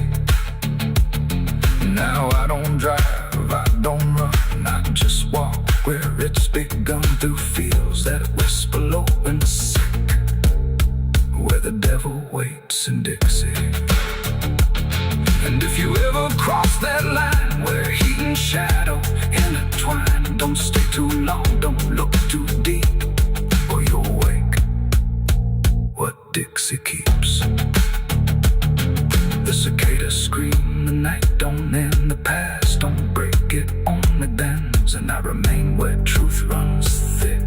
[SPEAKER 1] past, don't break it, only bends. And I remain where truth runs thick,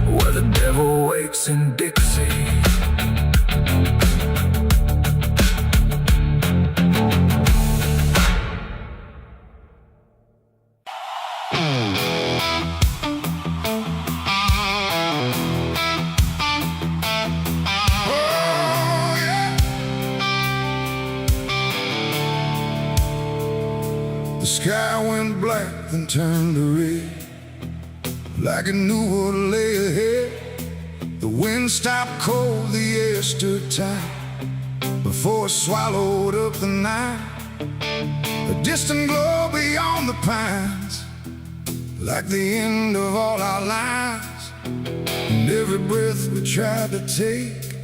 [SPEAKER 1] where the devil waits in Dixie. The sky went black, then turned to red, like it knew what lay ahead. The wind stopped cold, the air stood tight, before it swallowed up the night. A distant glow beyond the pines, like the end of all our lives. And every breath we tried to take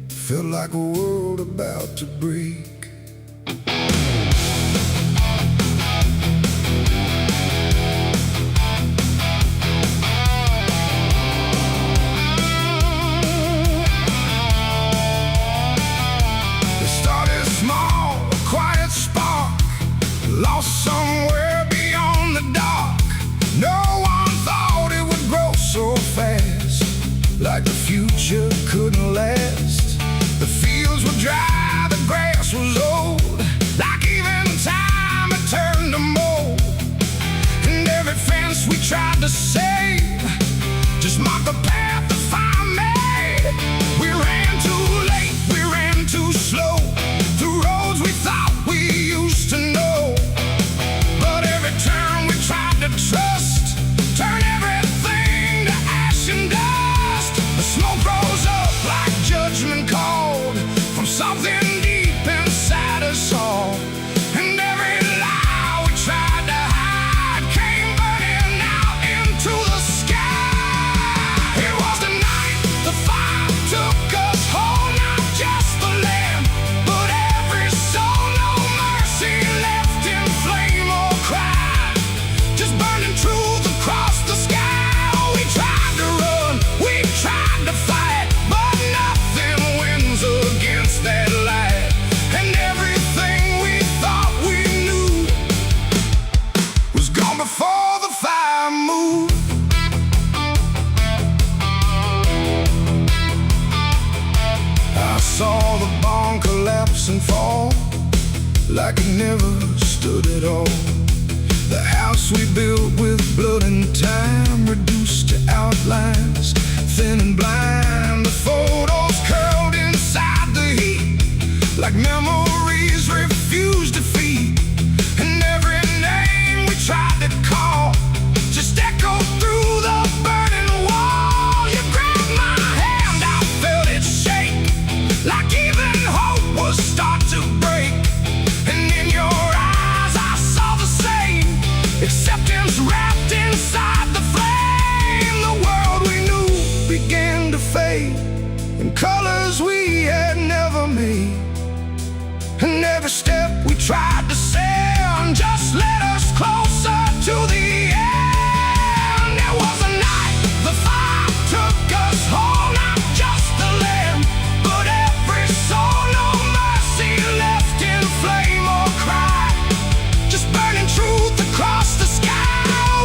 [SPEAKER 1] felt like a world about to break. Lost somewhere beyond the dark. No one thought it would grow so fast, like the future couldn't last. The fields were dry, the grass was old, like even time had turned to mold. And every fence we tried to save just marked the path the fire made. We ran too late, we ran too slow, through roads we thought we used to know. Trust, turn everything to ash and dust. The smoke rose up like judgment called from something deep inside us all. And every lie we tried to hide came burning out into the sky. It was the night the fire took us whole, not just the land, but every soul. No mercy left in flame or cry, just burning truth across the sky. We tried to run, we tried to fight, but nothing wins against that light. And everything we thought we knew was gone before the fire moved. I saw the barn collapse and fall, like it never stood at all. The house we built with blood and time, reduced to outlines, thin and blind. The photos curled inside the heat, like memories refused defeat. And every name we tried to call just echoed through the burning wall. You grabbed my hand, I felt it shake, like even hope was start to break. And in your eyes I saw the same acceptance wrapped inside the flame. The world we knew began to fade in colors we had never made. And every step we tried to send just led us closer to the end. It was a night the fire took us whole, not just the land, but every soul. No mercy left in flame or cry, just burning truth across the sky.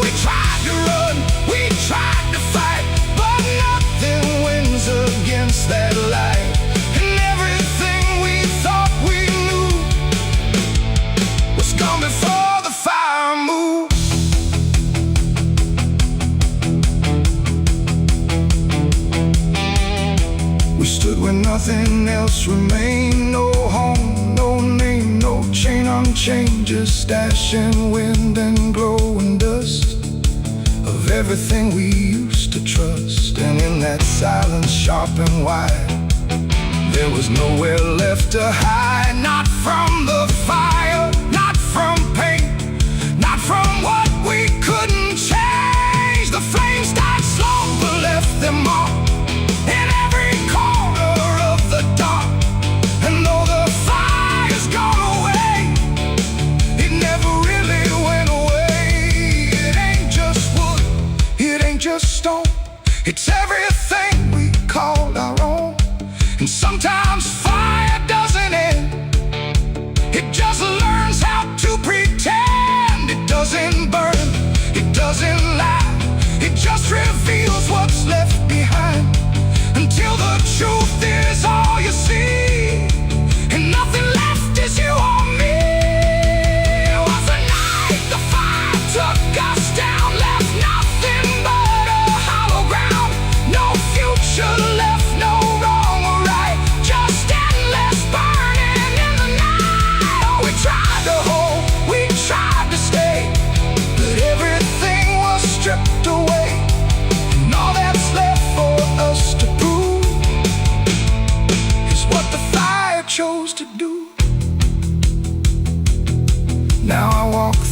[SPEAKER 1] We tried to run, we tried to fight, but nothing wins against that light. And everything we thought we knew was gone before the fire moved. We stood where nothing else remained, no home, no name, no chain unchained, just ash and wind and glowing dust of everything we used to trust. And in that silence sharp and wide, there was nowhere left to hide. Not from the fire, not from pain, not from what we couldn't change. The flames died slow but left them all in every corner of the dark. And though the fire's gone away, it never really went away. It ain't just wood, it ain't just stone, it's everything we called our own. And sometimes fire doesn't end, it just learns how to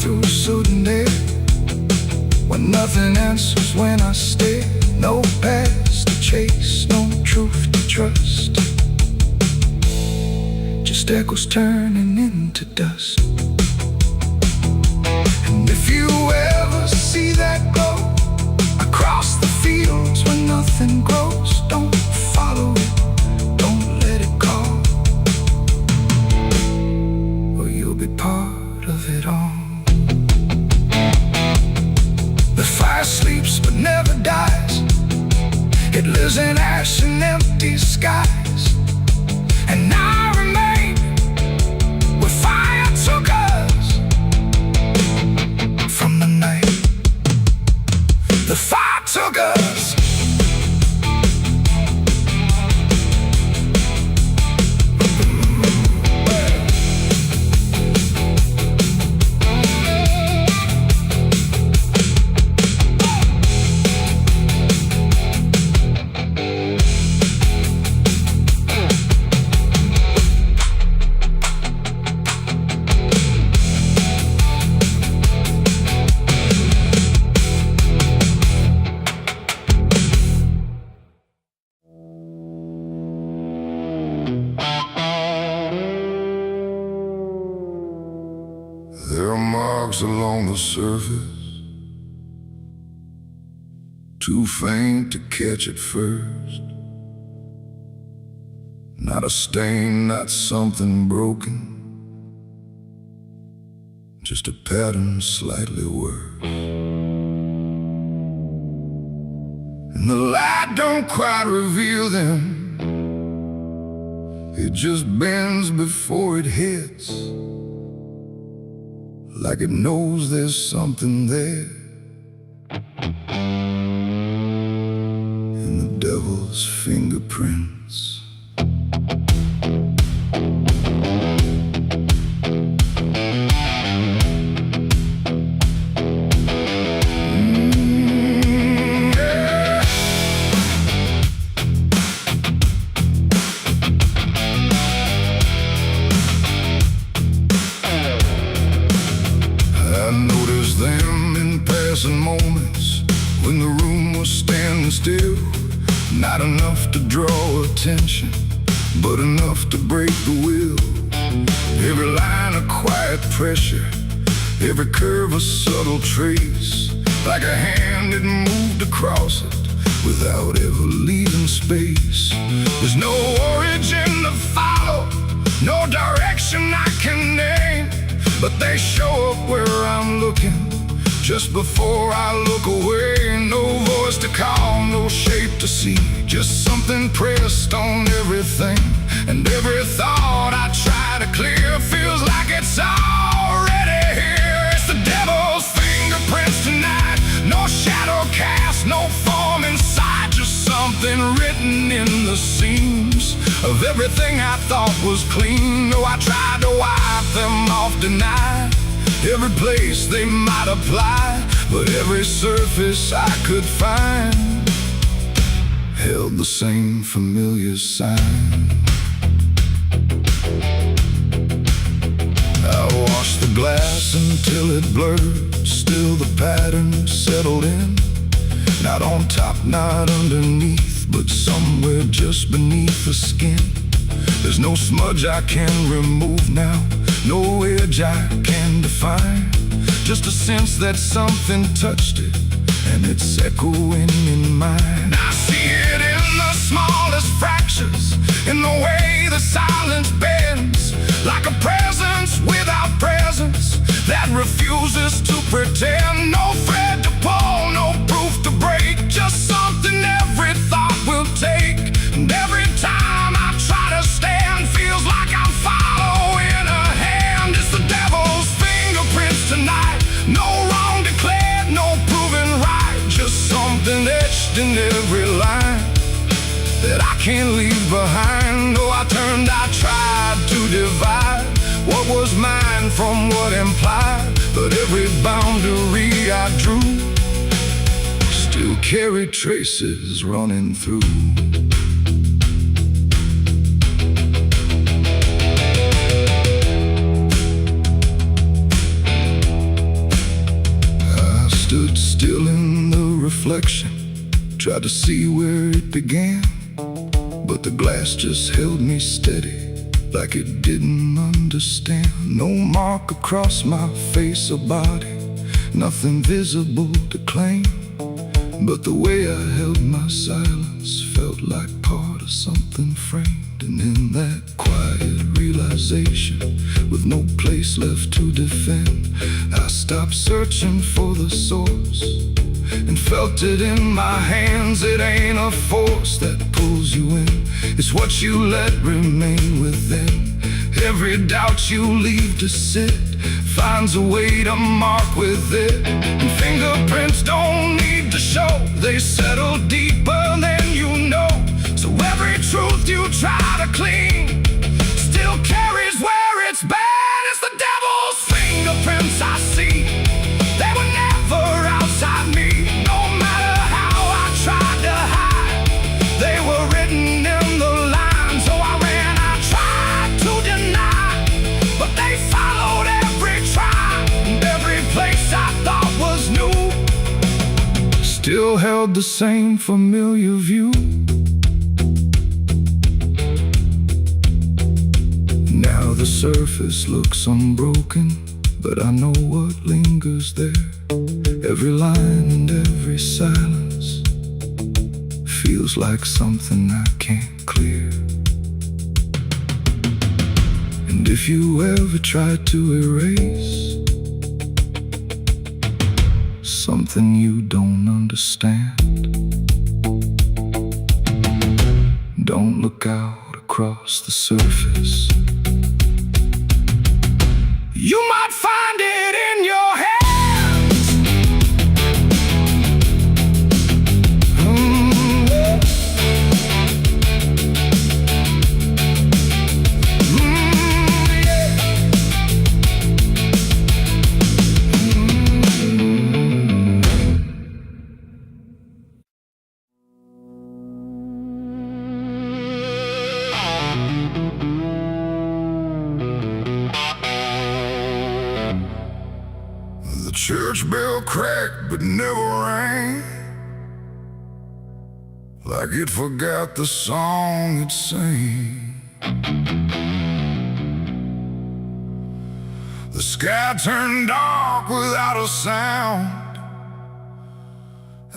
[SPEAKER 1] to a sudden air, when nothing answers when I stare. No past to chase, no truth to trust, just echoes turning into dust. And if you ever see that glow across the fields where nothing grows, don't follow it, don't let it call, or you'll be part of it all. The fire sleeps but never dies. It lives in ash and empty skies. And I remain where fire took us from the night. The fire took us. There are marks along the surface, too faint to catch at first. Not a stain, not something broken, just a pattern slightly worse. And the light don't quite reveal them, it just bends before it hits, like it knows there's something there in the devil's fingerprints. I noticed them in passing moments when the room was standing still. Not enough to draw attention, but enough to break the will. Every line a quiet pressure, every curve a subtle trace, like a hand had moved across it without ever leaving space. There's no origin to follow, no direction I can name, but they show up where I'm looking, just before I look away. No voice to call, no shape to see, just something pressed on everything. And every thought I try to clear feels like it's already here. It's the devil's fingerprints tonight, no shadow cast, no form inside, just something written in the seams of everything I thought was clean. No, I tried to wipe them off, deny every place they might apply, but every surface I could find held the same familiar sign. I washed the glass until it blurred, still the pattern settled in. Not on top, not underneath, but somewhere just beneath the skin. There's no smudge I can remove now, no edge I can define, just a sense that something touched it, and it's echoing in mine. I see it in the smallest fractures, in the way the silence bends, like a presence without presence that refuses to pretend. No thread to pull, no proof to break, just something every thought will take. And every time I try to stand, feels like I'm following a hand. It's the devil's fingerprints tonight, no wrong declared, no proven right, just something etched in every line that I can't leave behind. Oh, I tried to divide what was mine from what implied, but every boundary I drew still carry traces running through. reflection. Tried to see where it began, but the glass just held me steady, like it didn't understand. No mark across my face or body, nothing visible to claim. But the way I held my silence felt like part of something framed. And in that quiet realization, with no place left to defend, I stopped searching for the source and felt it in my hands. It ain't a force that pulls you in, it's what you let remain within. Every doubt you leave to sit finds a way to mark with it. And fingerprints don't need to show, they settle deeper than you know. So every truth you try to clean still carries where it's been. It's the devil's fingerprints I see, they were never outside me. No matter how I tried to hide, they were written in the line. So I ran, I tried to deny, but they followed every try. And every place I thought was new still held the same familiar view. Now the surface looks unbroken, but I know what lingers there. Every line and every silence feels like something I can't clear. And if you ever try to erase something you don't understand, don't look out across the surface. You might find it in your hands. The church bell cracked but never rang, like it forgot the song it sang. The sky turned dark without a sound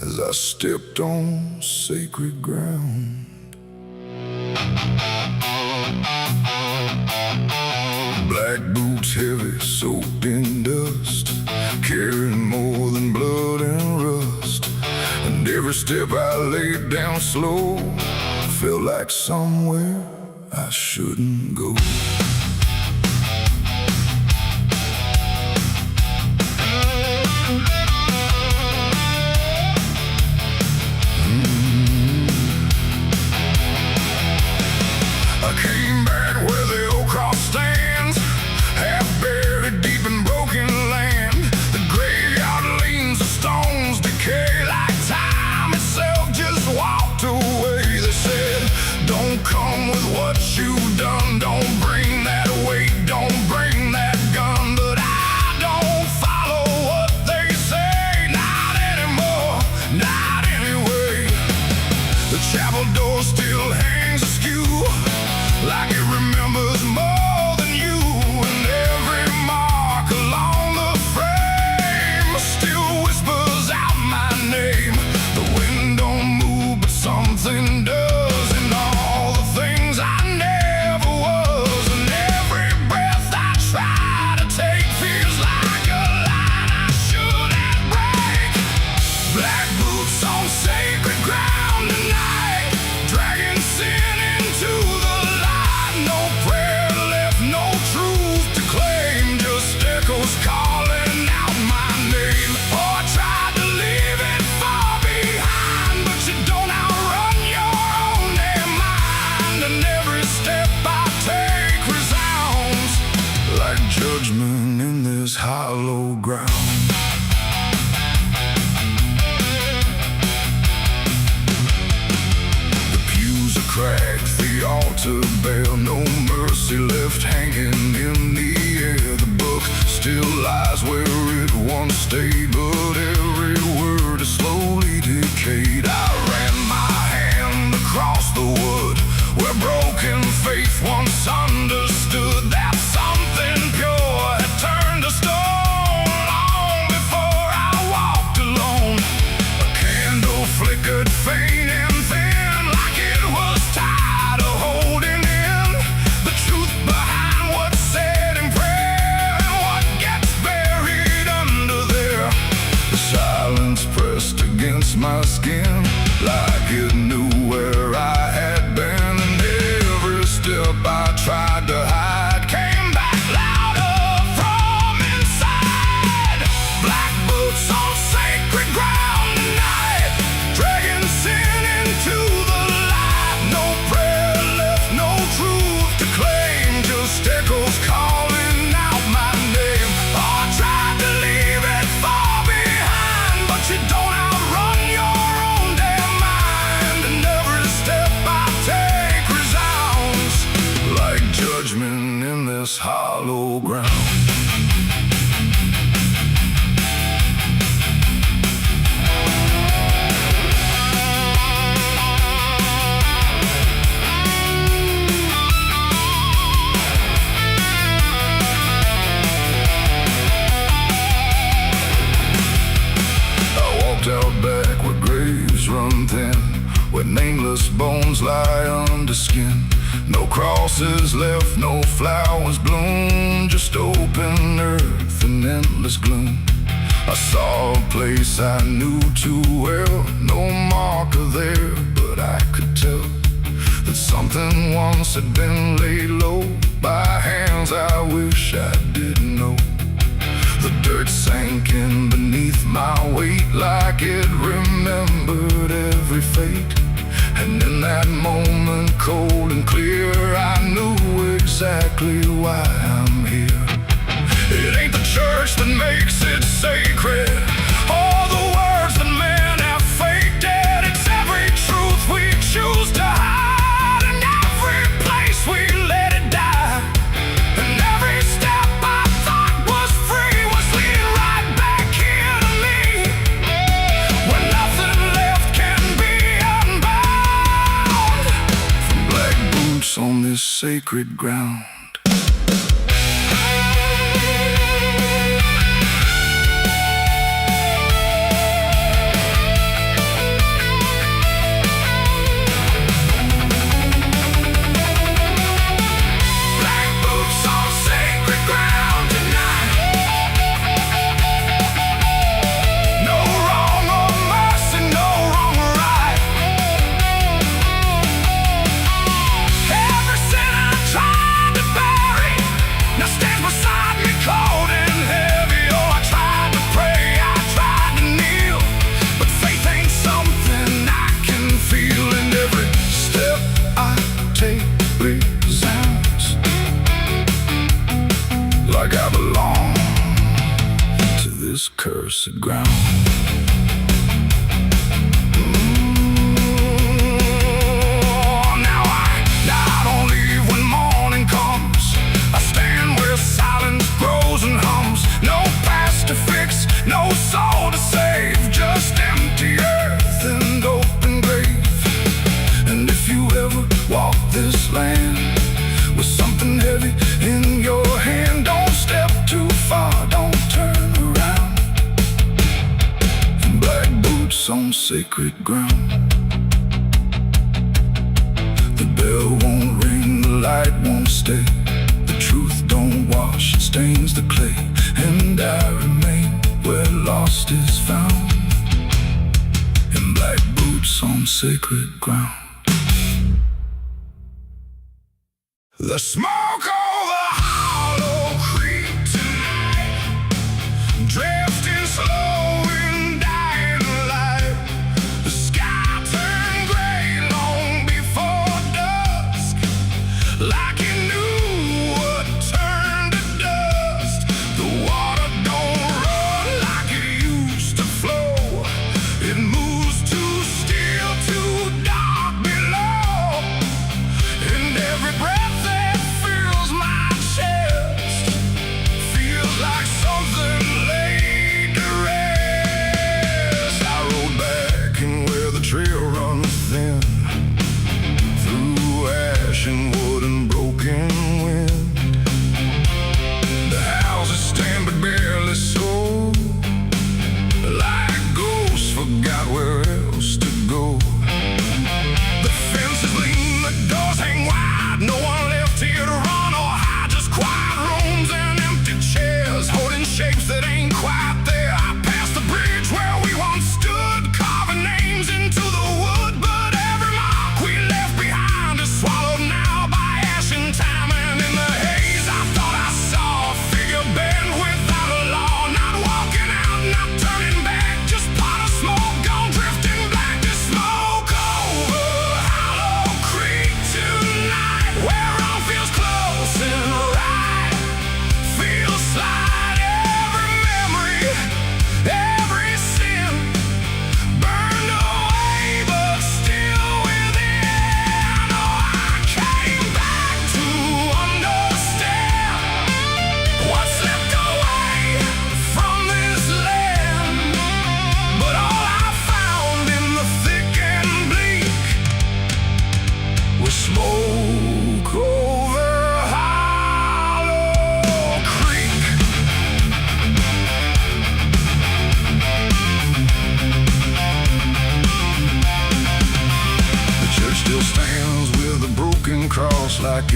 [SPEAKER 1] as I stepped on sacred ground. Black boots heavy, soaked in dust, carrying more than blood and rust. And every step I laid down slow felt like somewhere I shouldn't go. I came back where the old cross stands, half buried deep in broken land. The graveyard leans, the stones decay like time itself just walked away. They said, don't come with what you've done, don't bring that weight, don't bring that gun. But I don't follow what they say, not anymore, not anyway. The chapel door still hangs askew, like it remembers more than you. And every mark along the frame still whispers out my name. The wind don't move, but something does, and all the things I never was. And every breath I try to take feels like a line I shouldn't break. Black boots on sacred ground tonight, dragging sin into the light. No prayer left, no truth to claim, just echoes calling out my name. Oh, I tried to leave it far behind, but you don't outrun your own damn mind. And every step I take resounds like judgment in this hollow ground. The pews are cracked, the altar bare, no mercy left hanging in the air. The book still lies where it once stayed, but every word is slowly decaying. barricade. I ran my hand across the wood where broken faith once understood that something pure had turned to stone long before I walked alone. A candle flickered faint and thin, like it was tired of holding in the truth behind what's said in prayer and what gets buried under there. The silence pressed against my skin like it knew where I had been, and every step I tried to hide came back louder from inside. Black boots on sacred ground tonight, dragging sin into the light. No prayer left, no truth to claim, just echoes calling out my name. Oh, I tried to leave it far behind, but you don't outrun your own damn mind. And every step I take resounds like judgment in this hollow ground. Out back where graves run thin, where nameless bones lie under skin. No crosses left, no flowers bloom, just open earth and endless gloom. I saw a place I knew too well, no marker there, but I could tell that something once had been laid low by hands I wish I didn't know. The dirt sank in beneath my weight like it remembered every fate. And in that moment, cold and clear, I knew exactly why I'm here. It ain't the church that makes it sacred, or the words that men have faked it. It's every truth we choose to hide, and every place we let it die. And every step I thought was free was leading right back here to me, where nothing left can be unbound from black boots on this sacred ground. Like I belong to this cursed ground. Now I don't leave when morning comes. I stand where silence grows and hums. No past to fix, no soul to save, just empty earth and open grave. And if you ever walk this land with something heavy in your hand, don't step too far, don't turn around. In black boots on sacred ground, the bell won't ring, the light won't stay, the truth don't wash, it stains the clay. And I remain where lost is found, in black boots on sacred ground. The smoke over Hollow Creek tonight, drifting slow in dying light. The sky turned gray long before dusk, like it knew what turned to dust. The water don't run like it used to flow, it moves too still, too dark below. And every breath like something laid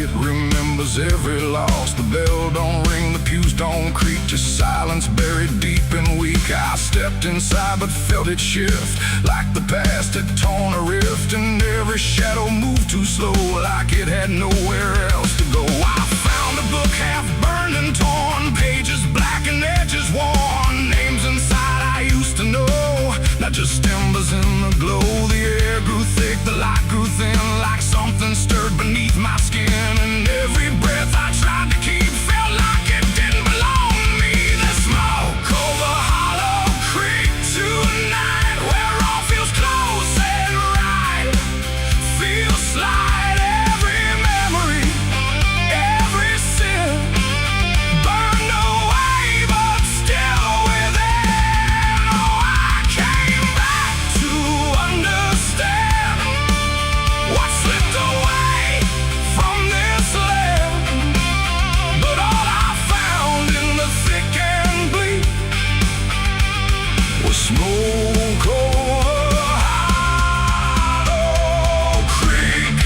[SPEAKER 1] it remembers every loss. The bell don't ring, the pews don't creak, just silence buried deep and weak. I stepped inside but felt it shift, like the past had torn a rift, and every shadow moved too slow, like it had nowhere else to go. I found a book half burned and torn, pages black and edges worn, names inside I used to know, not just embers in the glow. The air grew thick, the light grew thin, like something stirred beneath my skin, and every breath I tried to keep felt like it didn't belong to me. The smoke over Hollow Creek tonight, where all feels close and right, feels slight. Every memory, every sin burned away, but still within. Oh, I came back to understand what slipped away from this land, but all I found in the thick and bleak was smoke over Hollow Creek.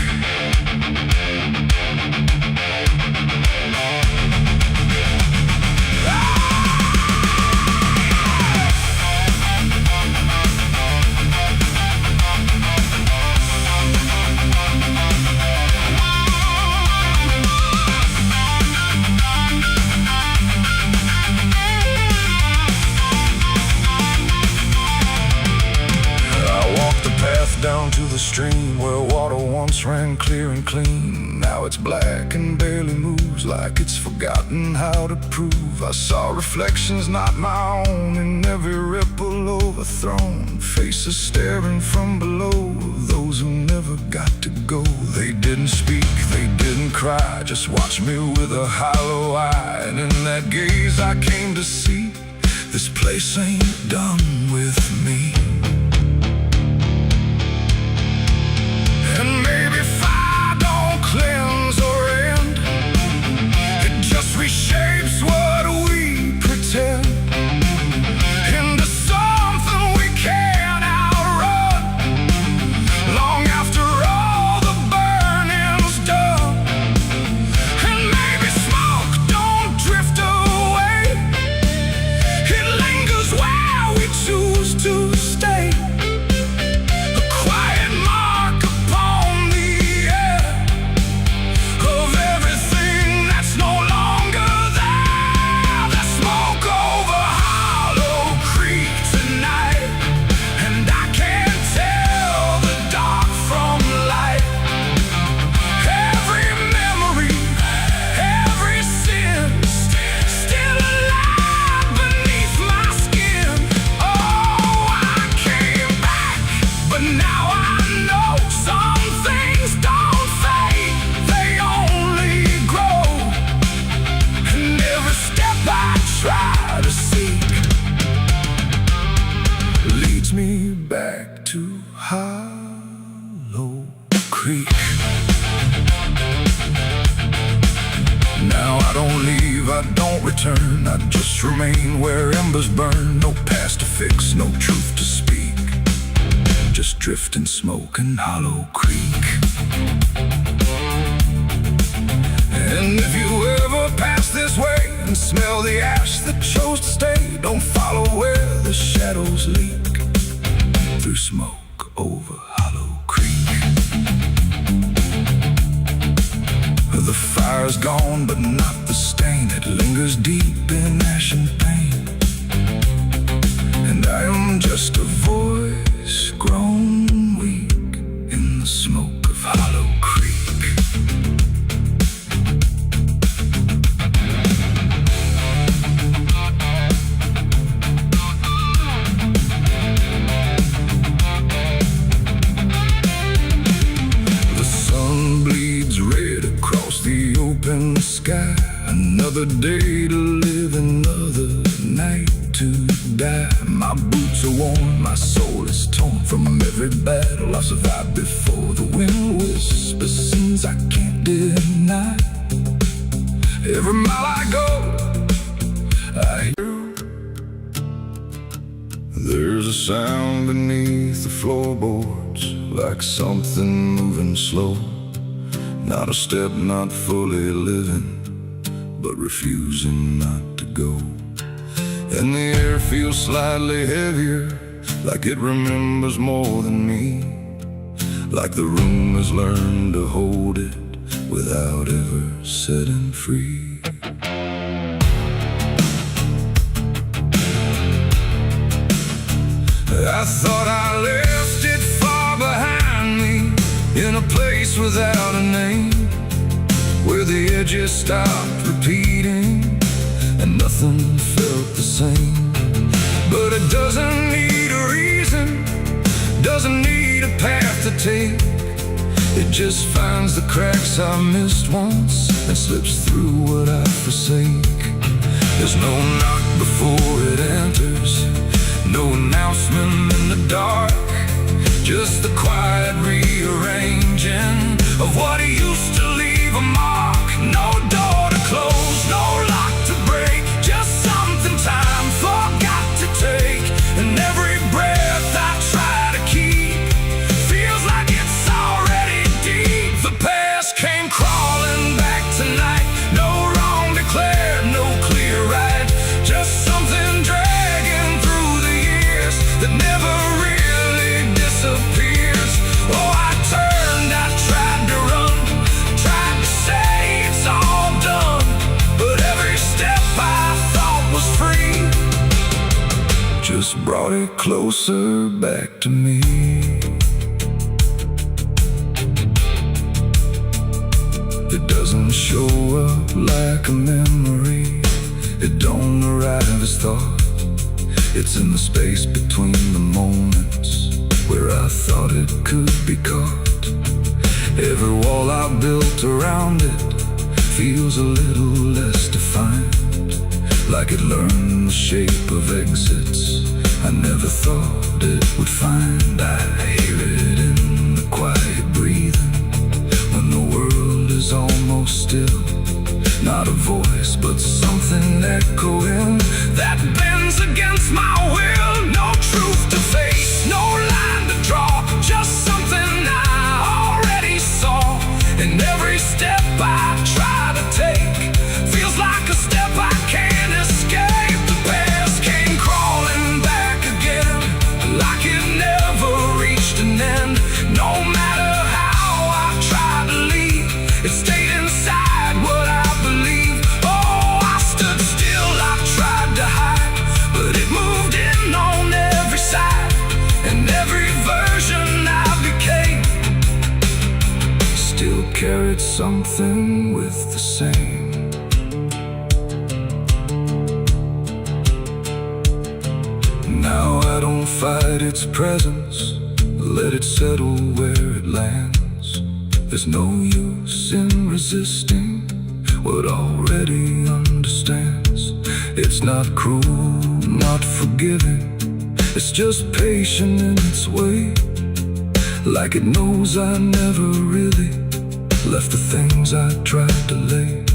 [SPEAKER 1] Down to the stream where water once ran clear and clean. Now it's black and barely moves, like it's forgotten how to prove. I saw reflections not my own in every ripple overthrown, faces staring from below, those who never got to go. They didn't speak, they didn't cry, just watched me with a hollow eye. And in that gaze I came to see, this place ain't done with me. And maybe fire don't cleanse or end, it just reshapes what we pretend into something we can't outrun, long after all the burning's done. And maybe smoke don't drift away, it lingers where we choose to stay. Me back to Hollow Creek. Now I don't leave, I don't return, I just remain where embers burn. No past to fix, no truth to speak, just drift and smoke in Hollow Creek. And if you ever pass this way and smell the ash that chose to stay, don't follow where the shadows leak, through smoke over Hollow Creek. The fire's gone, but not the stain. It lingers deep in ash and pain, and I am just a voice grown weak in the smoke of Hollow Creek. Open sky, another day to live, another night to die. My boots are worn, my soul is torn from every battle I've survived before. The wind whispers sins I can't deny. Every mile I go, I hear. There's a sound beneath the floorboards, like something moving slow. Not a step, not fully living, but refusing not to go. And the air feels slightly heavier, like it remembers more than me, like the room has learned to hold it without ever setting free. I thought I left it far behind me, in a place without a name, where the edges stopped repeating and nothing felt the same. But it doesn't need a reason, doesn't need a path to take. It just finds the cracks I missed once and slips through what I forsake. There's no knock before it enters, no announcement in the dark, just the quiet rearranging of what used to leave a mark. No door to close, no lock to break, just something time forgot to take. And every breath I try to keep feels like it's already deep. The past came crawling back tonight, no wrong declared, no clear right, just something dragging through the years that never really disappears. Oh, I turned, I tried to run, tried to say it's all done, but every step I thought was free just brought it closer back to me. It doesn't show up like a memory, it don't arrive as thought. It's in the space between the moments where I thought it could be caught. Every wall I built around it feels a little less defined, like it learned the shape of exits I never thought it would find. I hear it in the quiet breathing when the world is almost still. Not a voice, but something echoing that bends against my will. No truth to face, no line to draw, just something I already saw. And every step I try to take feels like a step I can't escape. The past came crawling back again, like it never reached an end. No matter how I tried to leave, it stayed inside what I believe. Oh, I stood still, I tried to hide, but it moved in on every side. And every version I became still carried something with the same. Now I don't fight its presence, let it settle where it lands. There's no use in resisting what already understands. It's not cruel, not forgiving, it's just patient in its way, like it knows I never really left the things I tried to lay.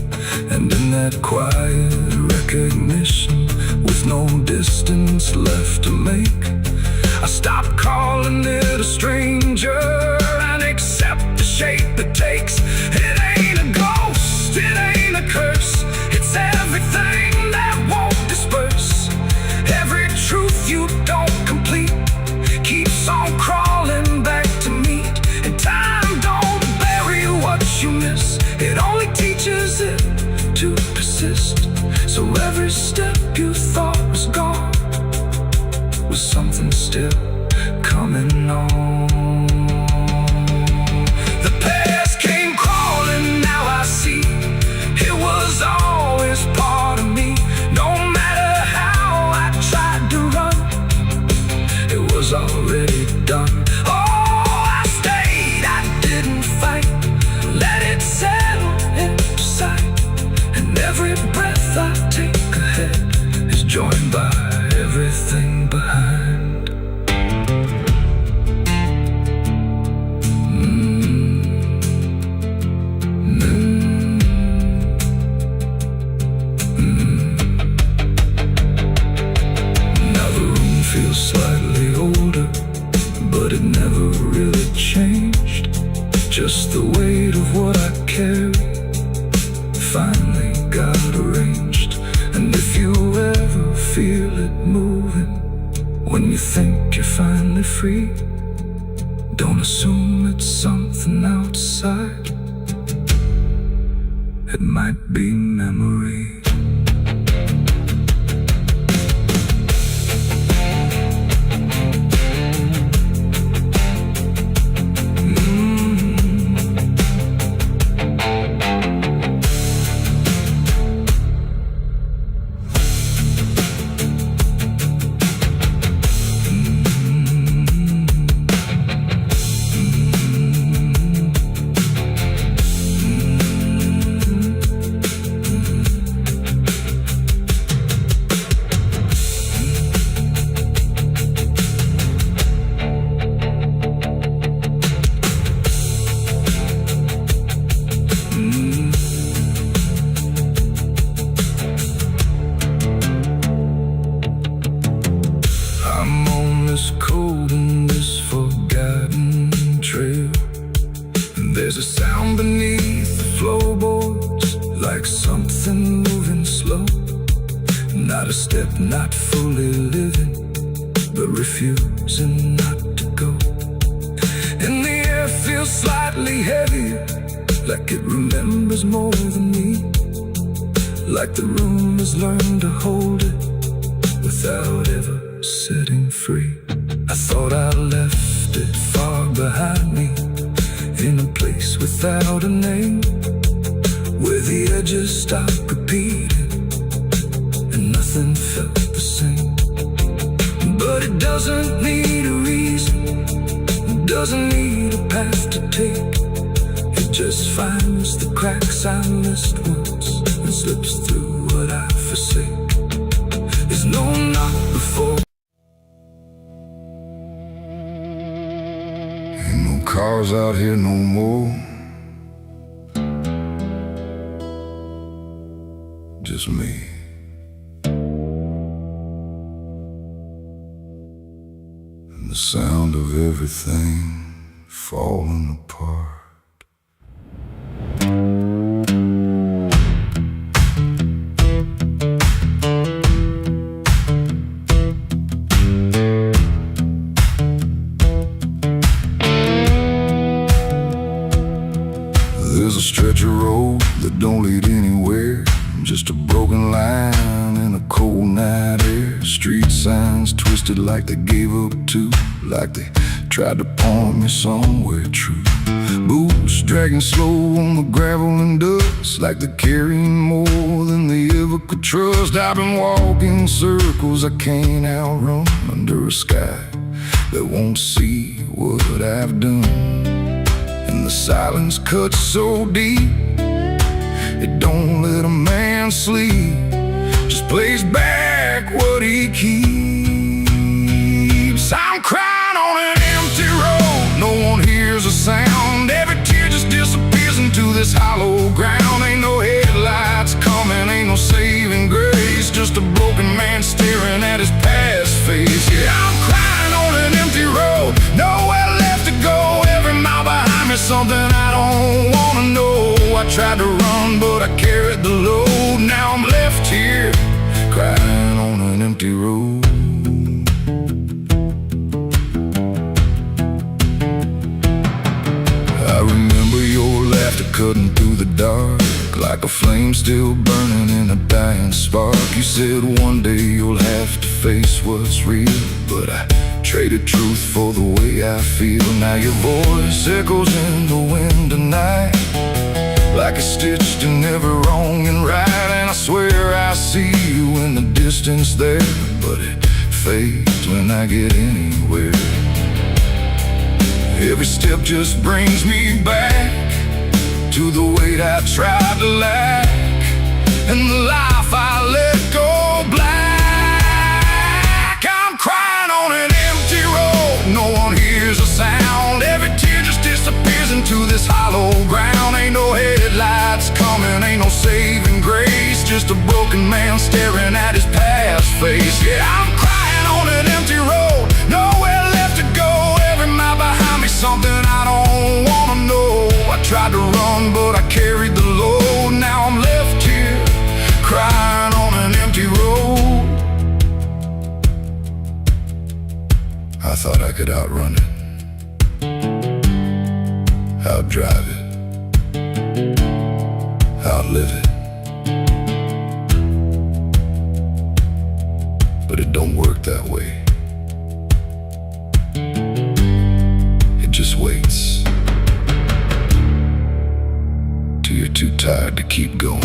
[SPEAKER 1] And in that quiet recognition, with no distance left to make, I stop calling it a stranger and accept the shape it takes. It ain't a ghost, it ain't a curse, it's everything that won't disperse. Every truth you don't complete keeps on crawling back to meet. And time don't bury what you miss, it only teaches it to persist. So every step you thought was gone was something still coming on. The past came crawling, now I see it was always part of me. No matter how I tried to run, it was already done. Oh, I stayed, I didn't fight, let it settle into sight. And every breath I take ahead is joined by everything behind. Now the room feels slightly older, but it never really changed. Just the weight of what I you think you're finally free, don't assume it's something outside. It might be memory. Cold in this forgotten trail, and there's a sound beneath the floorboards, like something moving slow. Not a step, not fully living, but refusing not to go. And the air feels slightly heavier, like it remembers more than me, like the room has learned to hold it without ever setting free. I thought I left it far behind me, in a place without a name, where the edges stopped repeating and nothing felt the same. But it doesn't need a reason, it doesn't need a path to take. It just finds the cracks I missed once and slips through what I forsake. There's no knock before, cars out here no more, just me. And the sound of everything falling apart. There's a stretch of road that don't lead anywhere, just a broken line in a cold night air. Street signs twisted like they gave up too, like they tried to point me somewhere true. Boots dragging slow on the gravel and dust, like they're carrying more than they ever could trust. I've been walking circles I can't outrun, under a sky that won't see what I've done. And the silence cuts so deep, it don't let a man sleep, just plays back what he keeps. I'm crying on an empty road, no one hears a sound. Every tear just disappears into this hollow ground. Ain't no headlights coming, ain't no saving grace, just a broken man staring at his past face. Yeah, I'm crying on an empty road, nowhere left to go. Every mile behind me, something I don't wanna know. I tried to run, but I carried the load. Now I'm left here, crying on an empty road. I remember your laughter cutting through the dark, like a flame still burning in a dying spark. You said one day you'll have to face what's real, but I traded truth for the way I feel. Now your voice echoes in the wind tonight, like it's stitched in every wrong and right. And I swear I see you in the distance there, but it fades when I get anywhere. Every step just brings me back to the weight I tried to lack, and the life I let go black. I'm crying on an empty road, no one hears a sound. Every tear just disappears into this hollow ground. Ain't no headlights coming, ain't no saving grace, just a broken man staring at his past face. Yeah, I'm crying on an empty road, nowhere left to go. Every mile behind me, something I don't wanna know. I tried to run, but I carried the load. Now I'm left here, crying on an empty road. I thought I could outrun it, outdrive it, outlive it. But it don't work that way. It just waits till you're too tired to keep going.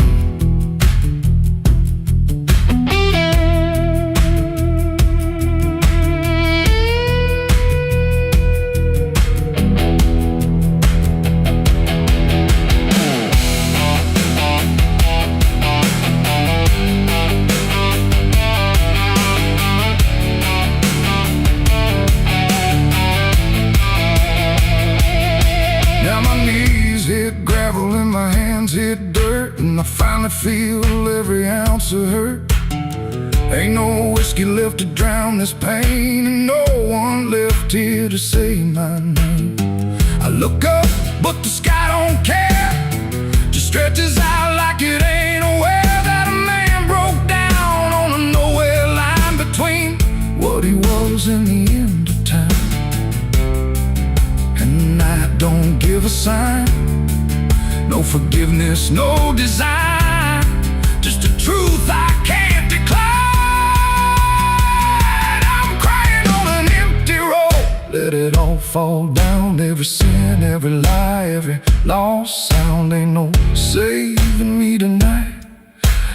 [SPEAKER 1] Hit dirt, and I finally feel every ounce of hurt. Ain't no whiskey left to drown this pain, and no one left here to say my name. I look up, but the sky don't care, just stretches out like it ain't aware that a man broke down on a nowhere line between what he was and the end of time. And the night don't give a sign, no forgiveness, no design, just a truth I can't decline. I'm crying on an empty road, let it all fall down. Every sin, every lie, every lost sound. Ain't no saving me tonight,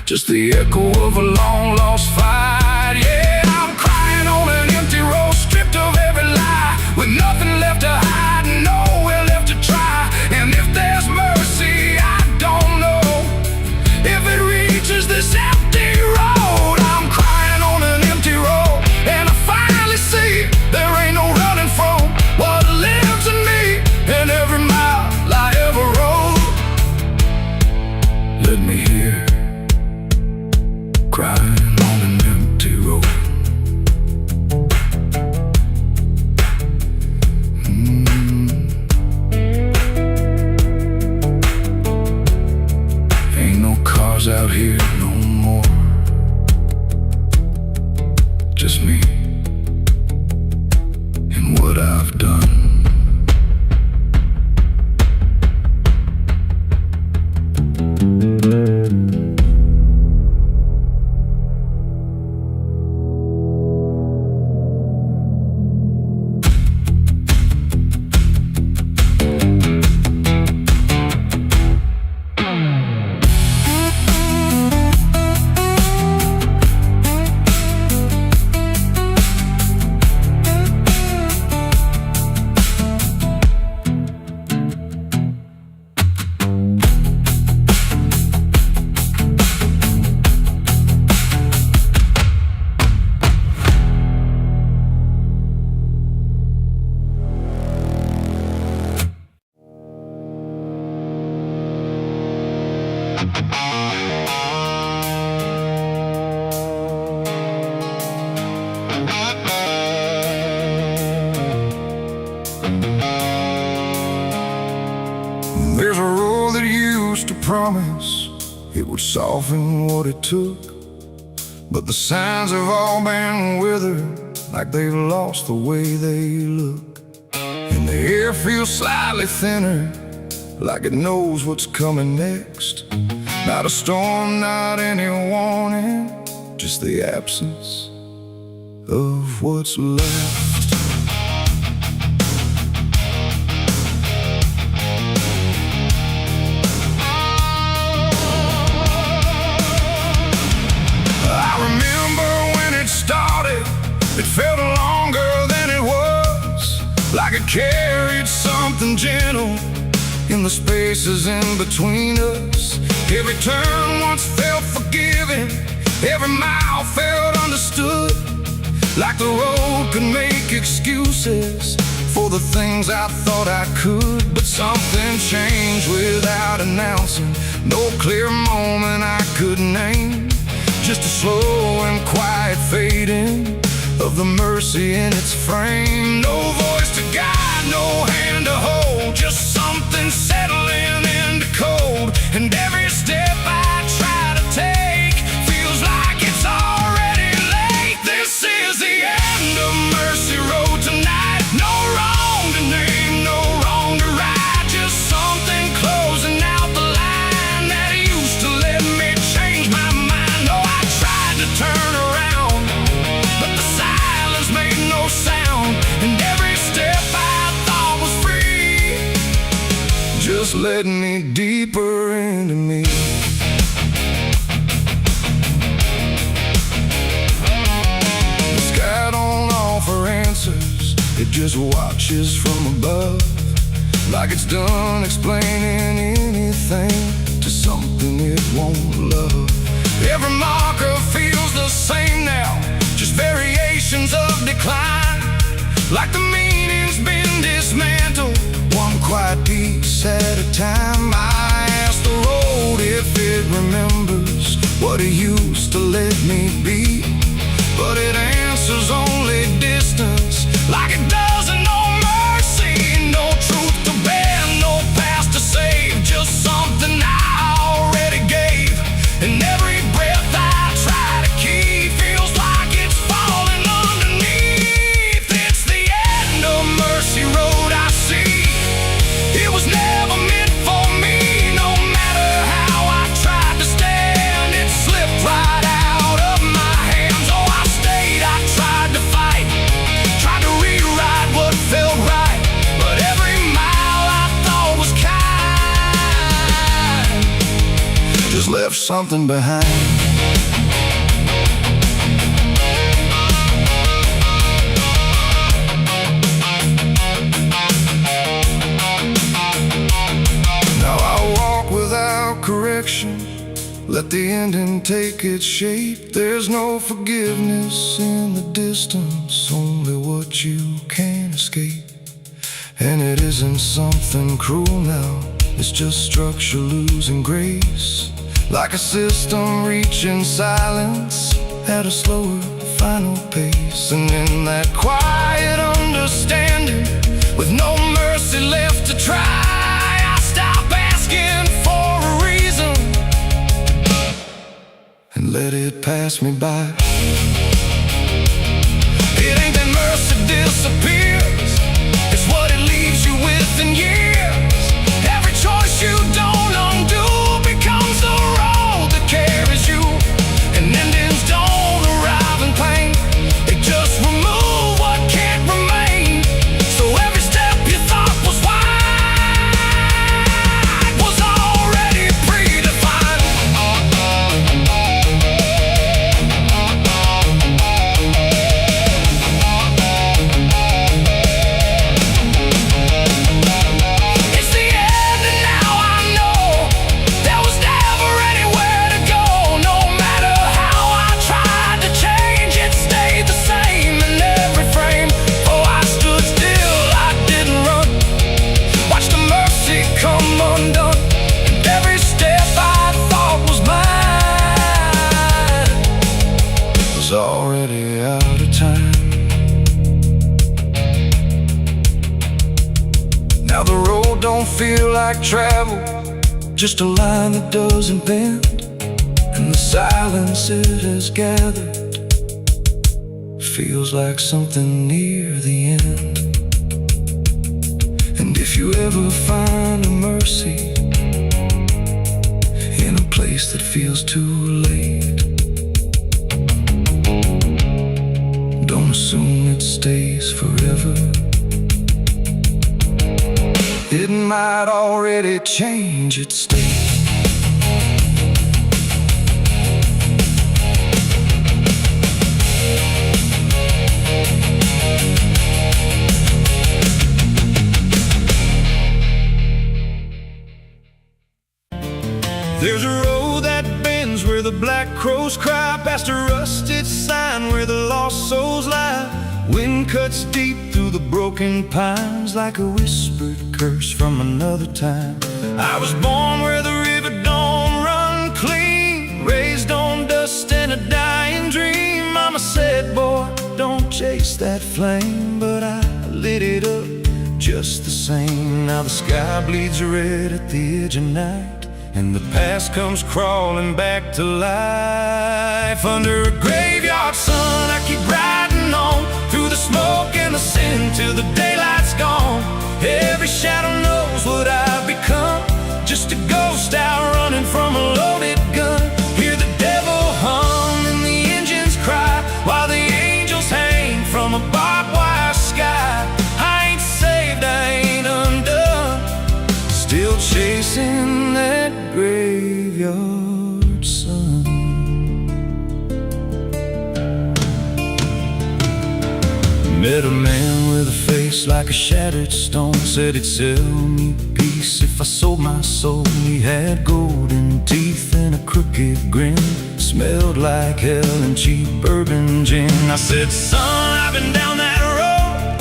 [SPEAKER 1] just the echo of a long lost fight. Yeah, I'm crying on an empty road, stripped of every lie, with nothing left to hide and nowhere left to try. And if there's mercy, I don't know if it reaches this empty road. I'm crying on an empty road, and I finally see there ain't no running from what lives in me and every mile I ever rode. Let me hear crying on an empty road. Out here no more, just me and what I've done. There's a road that used to promise it would soften what it took, but the signs have all been withered, like they've lost the way they look. And the air feels slightly thinner, like it knows what's coming next. Not a storm, not any warning, just the absence of what's left. It felt longer than it was, like it carried something gentle in the spaces in between us. Every turn once felt forgiving, every mile felt understood, like the road could make excuses for the things I thought I could. But something changed without announcing, no clear moment I could name, just a slow and quiet fading of the mercy in its frame. No voice to guide, no hand to hold, just something settling into cold. And every step I try to take feels like it's already late. This is the end of Mercy Road tonight. led me deeper into me. The sky don't offer answers, it just watches from above, like it's done explaining anything to something it won't love. Every marker feels the same now, just variations of decline, like the meaning's been dismantled, one quiet piece at a time. I ask the road if it remembers what it used to let me be, but it answers only distance, like it doesn't know mercy, no truth to bear, no past to save, just something I already gave. And every breath I try to keep feels like it's falling underneath. It's the end of Mercy Road I see. It was never meant for me. No matter how I tried to stand, it slipped right out of my hands. Oh, I stayed, I tried to fight, tried to rewrite what felt right, but every mile I thought was kind just left something behind. Now I walk without correction, let the ending take its shape. There's no forgiveness in the distance, only what you can't escape. And it isn't something cruel now, it's just structure losing grace, like a system reaching silence at a slower final pace. And in that quiet understanding, with no mercy left to try, I stop asking for a reason and let it pass me by. It ain't that mercy disappears, it's what it leaves you with in years. Every choice you don't undo becomes the road that carries you, and endings don't arrive in pain, they just remove what can't remain. So every step you thought was wide was already predefined. It's the end and now I know there was never anywhere to go. No matter how I tried to change, it stayed the same in every frame. Oh, I stood still, I didn't run, watched the mercy come undone, and every step I thought was mine was already out of time. Now the road don't feel like travel, just a line that doesn't bend, and the silence it has gathered feels like something near the end. And if you ever find a mercy in a place that feels too late, don't assume it stays forever. It might already change its state.
[SPEAKER 2] There's a road that bends where the black crows cry, past a rusted sign where the lost souls lie. Wind cuts deep through the broken pines, like a whispered curse from another time. I was born where the river don't run clean, raised on dust and a dying dream. Mama said, boy, don't chase that flame, but I lit it up just the same. Now the sky bleeds red at the edge of night, and the past comes crawling back to life. Under a graveyard sun, I keep riding on, through the smoke and the sin till the daylight's gone. Every shadow knows what I've become, just a ghost out running from a loaded gun. Hear the devil hum and the engines cry, while the angels hang from a barbed wire sky. I ain't saved, I ain't undone, still chasing Met a man with a face like a shattered stone. Said he'd sell me peace if I sold my soul. He had golden teeth and a crooked grin. Smelled like hell and cheap bourbon gin. I said, son, I've been down that road.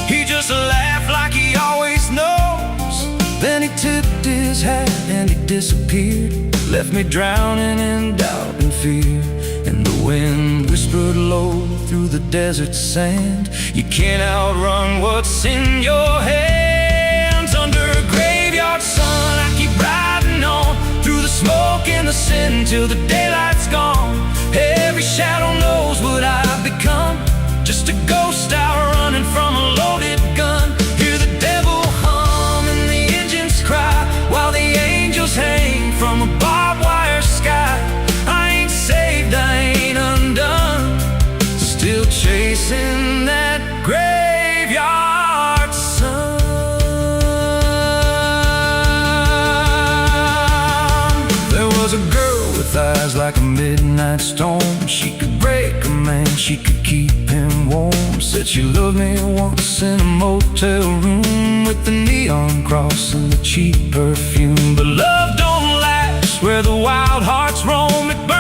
[SPEAKER 2] He just laughed like he always knows. Then he tipped his hat and he disappeared. Left me drowning in doubt and fear. And the wind whispered low through the desert sand. You can't outrun what's in your hands. Under a graveyard sun, I keep riding on through the smoke and the sin till the daylight's gone. Every shadow knows what I've become. Just a ghost out running from a loaded gun. Hear the devil hum and the engines cry while the angels hang from a barbed wire sky. I ain't saved, I ain't undone. Still chasing that graveyard sun. There was a girl with eyes like a midnight storm. She could break a man, she could keep him warm. Said she loved me once in a motel room with the neon cross and the cheap perfume. But love don't last where the wild hearts roam. It burns